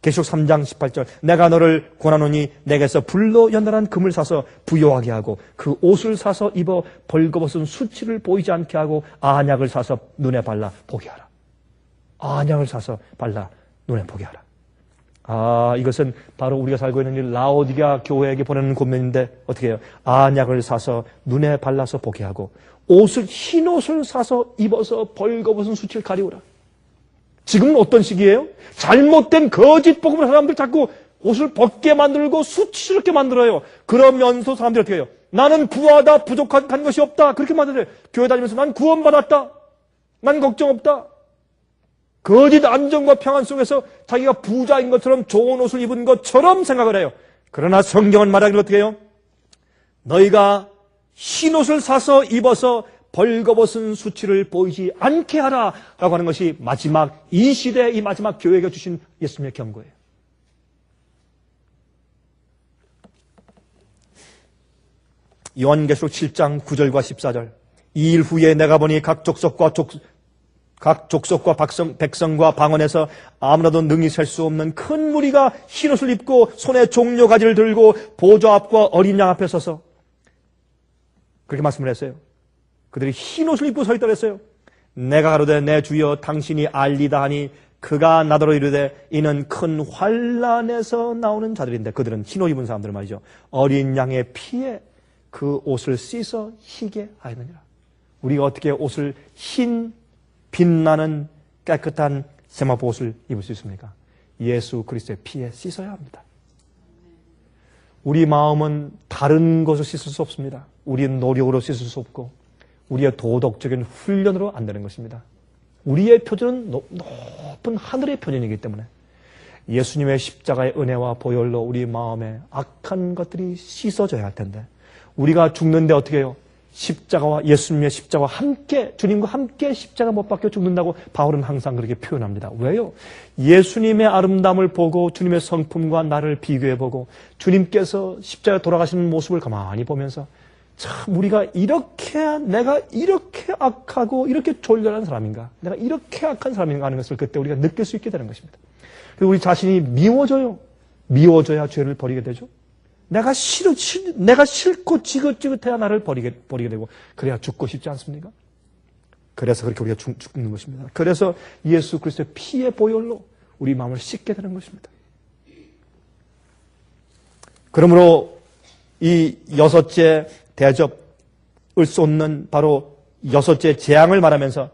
계시록 3장 18절 내가 너를 권하노니 내게서 불로 연단한 금을 사서 부요하게 하고 그 옷을 사서 입어 벌거벗은 수치를 보이지 않게 하고 안약을 사서 눈에 발라 보게 하라. 안약을 사서 발라 눈에 보게 하라. 이것은 바로 우리가 살고 있는 이 라오디게아 교회에게 보내는 권면인데 어떻게 해요? 안약을 사서 눈에 발라서 보게 하고 흰 옷을 사서 입어서 벌거벗은 수치를 가리우라. 지금은 어떤 시기예요? 잘못된 거짓 복음을 사람들 자꾸 옷을 벗게 만들고 수치스럽게 만들어요. 그러면서 사람들이 어떻게 해요? 나는 부하다, 부족한 것이 없다. 그렇게 만들어요. 교회 다니면서 난 구원받았다. 난 걱정 없다. 거짓 안정과 평안 속에서 자기가 부자인 것처럼 좋은 옷을 입은 것처럼 생각을 해요. 그러나 성경은 말하기를 어떻게 해요? 너희가 흰 옷을 사서 입어서 벌거벗은 수치를 보이지 않게 하라 라고 하는 것이 마지막 이 시대 이 마지막 교회에게 주신 예수님의 경고예요. 요한계시록 7장 9절과 14절 이 일 후에 내가 보니 각 족속과 백성과 방언에서 아무나도 능히 셀 수 없는 큰 무리가 흰옷을 입고 손에 종려 가지를 들고 보좌 앞과 어린 양 앞에 서서 그렇게 말씀을 했어요. 그들이 흰옷을 입고 서 있다 그랬어요. 내가 가로되 내 주여 당신이 알리다 하니 그가 나더러 이르되 이는 큰 환난에서 나오는 자들인데 그들은 흰옷 입은 사람들 말이죠. 어린 양의 피에 그 옷을 씻어 희게 하였느니라. 우리가 어떻게 옷을 흰 빛나는 깨끗한 세마포 옷을 입을 수 있습니까? 예수 그리스도의 피에 씻어야 합니다. 우리 마음은 다른 것을 씻을 수 없습니다. 우리의 노력으로 씻을 수 없고 우리의 도덕적인 훈련으로 안 되는 것입니다. 우리의 표준은 높은 하늘의 표준이기 때문에 예수님의 십자가의 은혜와 보혈로 우리 마음에 악한 것들이 씻어져야 할 텐데 우리가 죽는데 어떻게 해요? 십자가와 예수님의 십자가와 함께 주님과 함께 십자가 못 박혀 죽는다고 바울은 항상 그렇게 표현합니다. 왜요? 예수님의 아름다움을 보고 주님의 성품과 나를 비교해보고 주님께서 십자가에 돌아가시는 모습을 가만히 보면서 참 우리가 내가 이렇게 악하고 이렇게 졸렬한 사람인가, 내가 이렇게 악한 사람인가 하는 것을 그때 우리가 느낄 수 있게 되는 것입니다. 그리고 우리 자신이 미워져야 죄를 버리게 되죠. 내가 싫고 지긋지긋해야 나를 버리게 되고, 그래야 죽고 싶지 않습니까? 그래서 그렇게 우리가 죽는 것입니다. 그래서 예수 그리스도의 피의 보혈로 우리 마음을 씻게 되는 것입니다. 그러므로 이 여섯째 대접을 쏟는 바로 여섯째 재앙을 말하면서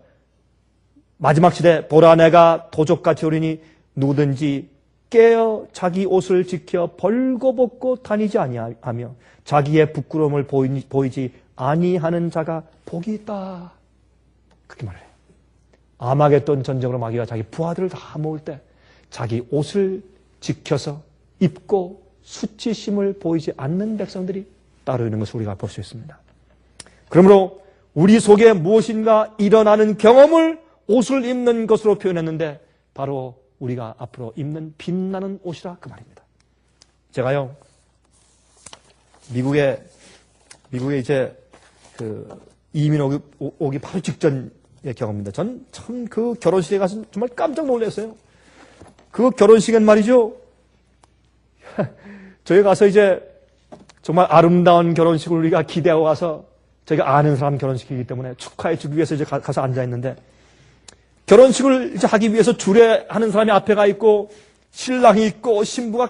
마지막 시대 보라 내가 도적같이 오리니 누구든지 깨어 자기 옷을 지켜 벌거벗고 다니지 아니하며 자기의 부끄러움을 보이지 아니하는 자가 복이 있다. 그렇게 말해요. 아마겟돈 전쟁으로 마귀가 자기 부하들을 다 모을 때 자기 옷을 지켜서 입고 수치심을 보이지 않는 백성들이 따로 있는 것을 우리가 볼 수 있습니다. 그러므로 우리 속에 무엇인가 일어나는 경험을 옷을 입는 것으로 표현했는데 바로 우리가 앞으로 입는 빛나는 옷이라 그 말입니다. 제가요 미국에 이제 이민 오기 바로 직전의 경험입니다. 전 참 그 결혼식에 가서 정말 깜짝 놀랐어요. 그 결혼식은 말이죠. 저희 가서 이제 정말 아름다운 결혼식을 우리가 기대하고 와서 저희가 아는 사람 결혼식이기 때문에 축하해 주기 위해서 이제 가서 앉아 있는데 결혼식을 이제 하기 위해서 주례하는 사람이 앞에 가 있고 신랑이 있고 신부가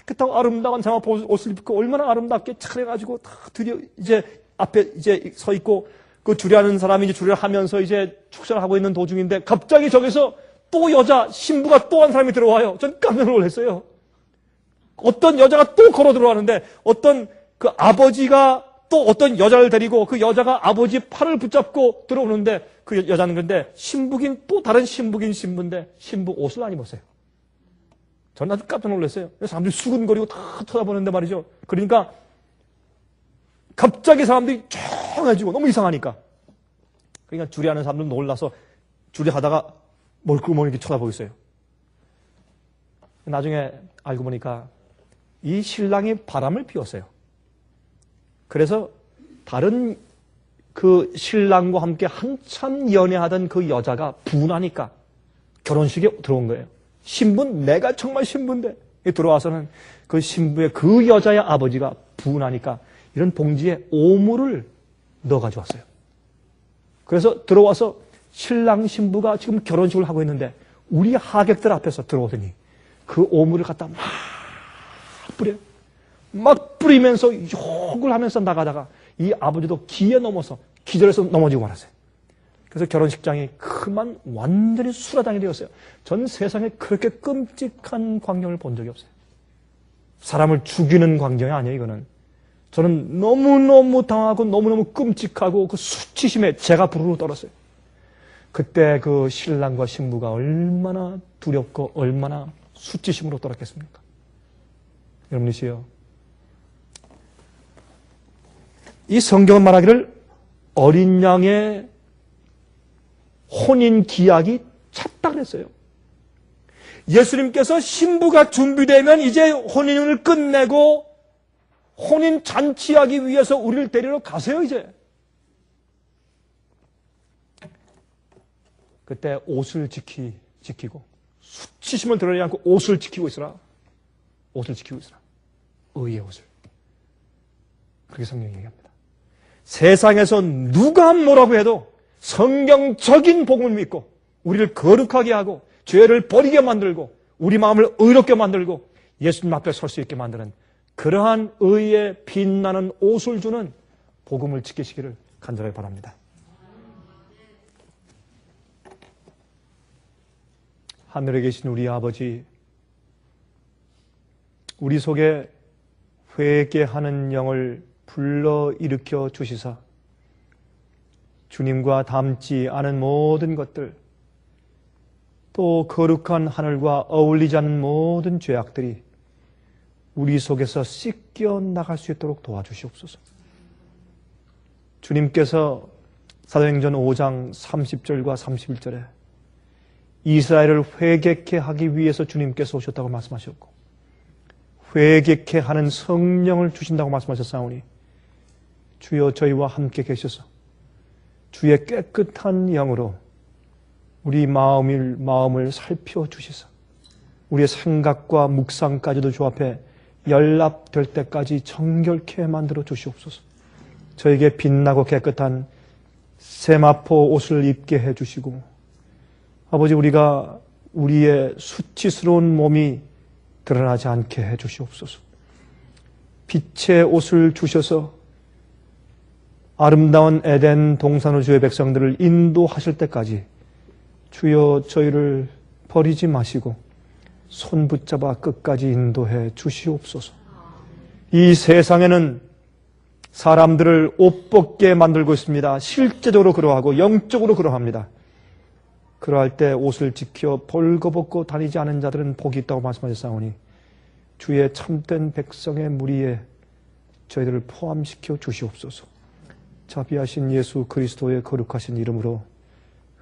깨끗하고 아름다운 장화 옷을 입고 얼마나 아름답게 차려가지고 다 드디어 이제 앞에 이제 서 있고 그 주례하는 사람이 이제 주례를 하면서 이제 축사를 하고 있는 도중인데 갑자기 저기서 또 여자 신부가 또 한 사람이 들어와요. 전 깜짝 놀랐어요. 어떤 여자가 또 걸어 들어왔는데 어떤 그 아버지가 또 어떤 여자를 데리고 그 여자가 아버지 팔을 붙잡고 들어오는데 그 여자는 그런데 신부긴 또 다른 신부긴 신부인데 신부 옷을 안 입었어요. 저는 아주 깜짝 놀랐어요. 사람들이 수근거리고 다 쳐다보는데 말이죠. 그러니까 갑자기 사람들이 조용해지고 너무 이상하니까. 그러니까 주례하는 사람들은 놀라서 주례하다가 멀끔멀끔 이렇게 쳐다보고 있어요. 나중에 알고 보니까 이 신랑이 바람을 피웠어요. 그래서 다른 그 신랑과 함께 한참 연애하던 그 여자가 분하니까 결혼식에 들어온 거예요. 신부는 내가 정말 신부인데 들어와서는 그 신부의 그 여자의 아버지가 분하니까 이런 봉지에 오물을 넣어가지고 왔어요. 그래서 들어와서 신랑 신부가 지금 결혼식을 하고 있는데 우리 하객들 앞에서 들어오더니 그 오물을 갖다 막 뿌리면서 욕을 하면서 나가다가 이 아버지도 기에 넘어서 기절해서 넘어지고 말았어요. 그래서 결혼식장이 그만 완전히 수라장이 되었어요. 전 세상에 그렇게 끔찍한 광경을 본 적이 없어요. 사람을 죽이는 광경이 아니에요, 이거는. 저는 너무너무 당하고 너무너무 끔찍하고 그 수치심에 제가 부르르 떨었어요. 그때 그 신랑과 신부가 얼마나 두렵고 얼마나 수치심으로 떨었겠습니까? 여러분이시여, 이 성경은 말하기를 어린 양의 혼인 기약이 찼다 그랬어요. 예수님께서 신부가 준비되면 이제 혼인을 끝내고 혼인 잔치하기 위해서 우리를 데리러 가세요, 이제. 그때 옷을 지키고 수치심을 드러내지 않고 옷을 지키고 있으라. 옷을 지키고 있으라. 의의 옷을. 그렇게 성경이 얘기합니다. 세상에서 누가 뭐라고 해도 성경적인 복음을 믿고 우리를 거룩하게 하고 죄를 버리게 만들고 우리 마음을 의롭게 만들고 예수님 앞에 설 수 있게 만드는 그러한 의의 빛나는 옷을 주는 복음을 지키시기를 간절히 바랍니다. 하늘에 계신 우리 아버지, 우리 속에 회개하는 영을 불러일으켜 주시사 주님과 닮지 않은 모든 것들, 또 거룩한 하늘과 어울리지 않는 모든 죄악들이 우리 속에서 씻겨 나갈 수 있도록 도와주시옵소서. 주님께서 사도행전 5장 30절과 31절에 이스라엘을 회개케 하기 위해서 주님께서 오셨다고 말씀하셨고 회개케 하는 성령을 주신다고 말씀하셨사오니 주여 저희와 함께 계셔서 주의 깨끗한 영으로 우리 마음을 살펴주시사 우리의 생각과 묵상까지도 주 앞에 연락될 때까지 정결케 만들어 주시옵소서. 저에게 빛나고 깨끗한 세마포 옷을 입게 해주시고 아버지 우리가 우리의 수치스러운 몸이 드러나지 않게 해주시옵소서. 빛의 옷을 주셔서 아름다운 에덴 동산의 주의 백성들을 인도하실 때까지 주여 저희를 버리지 마시고 손 붙잡아 끝까지 인도해 주시옵소서. 이 세상에는 사람들을 옷 벗게 만들고 있습니다. 실제적으로 그러하고 영적으로 그러합니다. 그러할 때 옷을 지켜 벌거벗고 다니지 않은 자들은 복이 있다고 말씀하셨사오니 주의 참된 백성의 무리에 저희들을 포함시켜 주시옵소서. 자비하신 예수 그리스도의 거룩하신 이름으로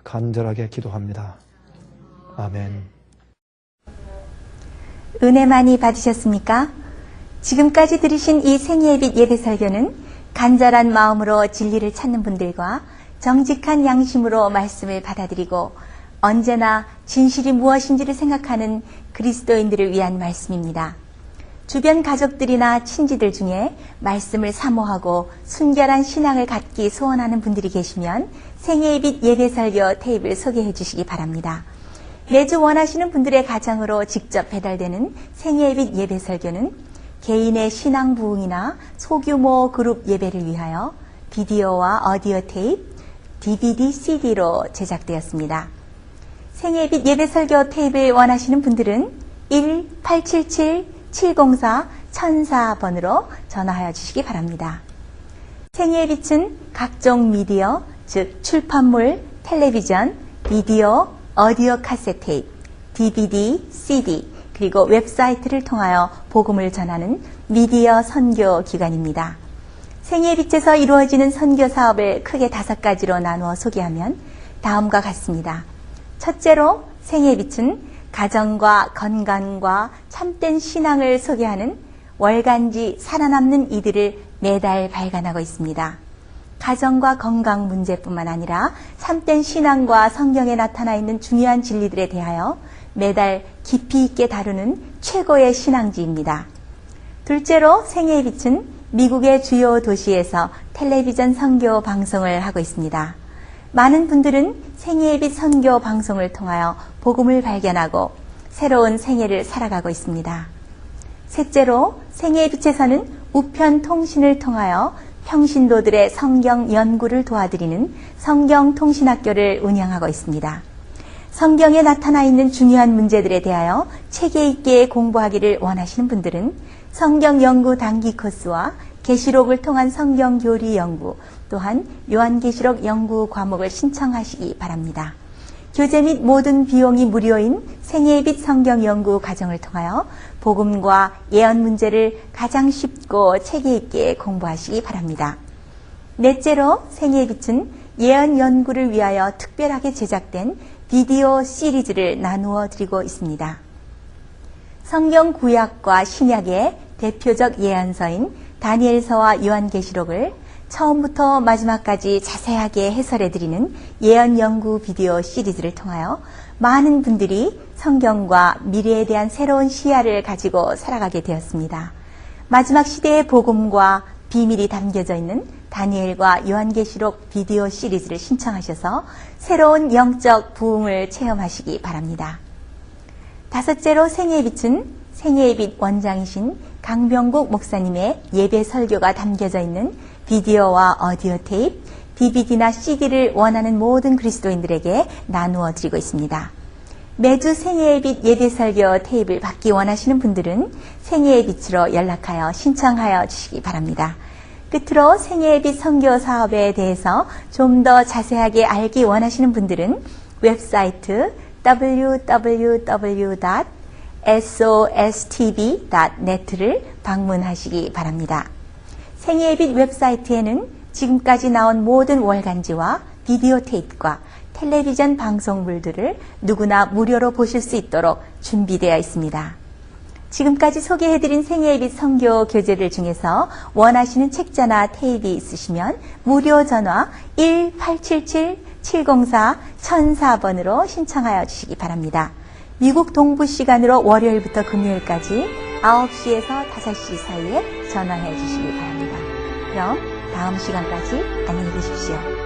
간절하게 기도합니다. 아멘. 은혜 많이 받으셨습니까? 지금까지 들으신 이 생예빛 예배 설교는 간절한 마음으로 진리를 찾는 분들과 정직한 양심으로 말씀을 받아들이고 언제나 진실이 무엇인지를 생각하는 그리스도인들을 위한 말씀입니다. 주변 가족들이나 친지들 중에 말씀을 사모하고 순결한 신앙을 갖기 소원하는 분들이 계시면 생예빛 예배 설교 테이프를 소개해 주시기 바랍니다. 매주 원하시는 분들의 가정으로 직접 배달되는 생예빛 예배 설교는 개인의 신앙 부흥이나 소규모 그룹 예배를 위하여 비디오와 오디오 테이프, DVD, CD로 제작되었습니다. 생예빛 예배 설교 테이프를 원하시는 분들은 1-877-704-1004번으로 전화하여 주시기 바랍니다. 생예빛은 각종 미디어, 즉 출판물, 텔레비전, 비디오, 오디오 카세트 테이프, DVD, CD, 그리고 웹사이트를 통하여 복음을 전하는 미디어 선교 기관입니다. 생예빛에서 이루어지는 선교 사업을 크게 5가지로 나누어 소개하면 다음과 같습니다. 첫째로 생예빛은 가정과 건강과 참된 신앙을 소개하는 월간지 살아남는 이들을 매달 발간하고 있습니다. 가정과 건강 문제뿐만 아니라 참된 신앙과 성경에 나타나 있는 중요한 진리들에 대하여 매달 깊이 있게 다루는 최고의 신앙지입니다. 둘째로 생애의 빛은 미국의 주요 도시에서 텔레비전 선교 방송을 하고 있습니다. 많은 분들은 생애의 빛 선교 방송을 통하여 복음을 발견하고 새로운 생애를 살아가고 있습니다. 셋째로 생애의 빛에서는 우편 통신을 통하여 평신도들의 성경 연구를 도와드리는 성경통신학교를 운영하고 있습니다. 성경에 나타나 있는 중요한 문제들에 대하여 체계 있게 공부하기를 원하시는 분들은 성경 연구 단기 코스와 계시록을 통한 성경 교리 연구, 또한 요한계시록 연구 과목을 신청하시기 바랍니다. 교재 및 모든 비용이 무료인 생애의 빛 성경 연구 과정을 통하여 복음과 예언 문제를 가장 쉽고 체계 있게 공부하시기 바랍니다. 넷째로 생애의 빛은 예언 연구를 위하여 특별하게 제작된 비디오 시리즈를 나누어 드리고 있습니다. 성경 구약과 신약의 대표적 예언서인 다니엘서와 요한계시록을 처음부터 마지막까지 자세하게 해설해 드리는 예언 연구 비디오 시리즈를 통하여 많은 분들이 성경과 미래에 대한 새로운 시야를 가지고 살아가게 되었습니다. 마지막 시대의 복음과 비밀이 담겨져 있는 다니엘과 요한계시록 비디오 시리즈를 신청하셔서 새로운 영적 부흥을 체험하시기 바랍니다. 다섯째로 생애의 빛은 생애의 빛 원장이신 강병국 목사님의 예배 설교가 담겨져 있는 비디오와 오디오 테이프, DVD나 CD를 원하는 모든 그리스도인들에게 나누어 드리고 있습니다. 매주 생애의 빛 예배 설교 테이프를 받기 원하시는 분들은 생애의 빛으로 연락하여 신청하여 주시기 바랍니다. 끝으로 생애의 빛 선교 사업에 대해서 좀 더 자세하게 알기 원하시는 분들은 웹사이트 www.sostb.net를 방문하시기 바랍니다. 생애의 빛 웹사이트에는 지금까지 나온 모든 월간지와 비디오 테이프과 텔레비전 방송물들을 누구나 무료로 보실 수 있도록 준비되어 있습니다. 지금까지 소개해드린 생애의 빛 선교 교재들 중에서 원하시는 책자나 테이프가 있으시면 무료 전화 1877-704-1004번으로 신청하여 주시기 바랍니다. 미국 동부 시간으로 월요일부터 금요일까지 9시에서 5시 사이에 전화해 주시기 바랍니다. 그럼 다음 시간까지 안녕히 계십시오.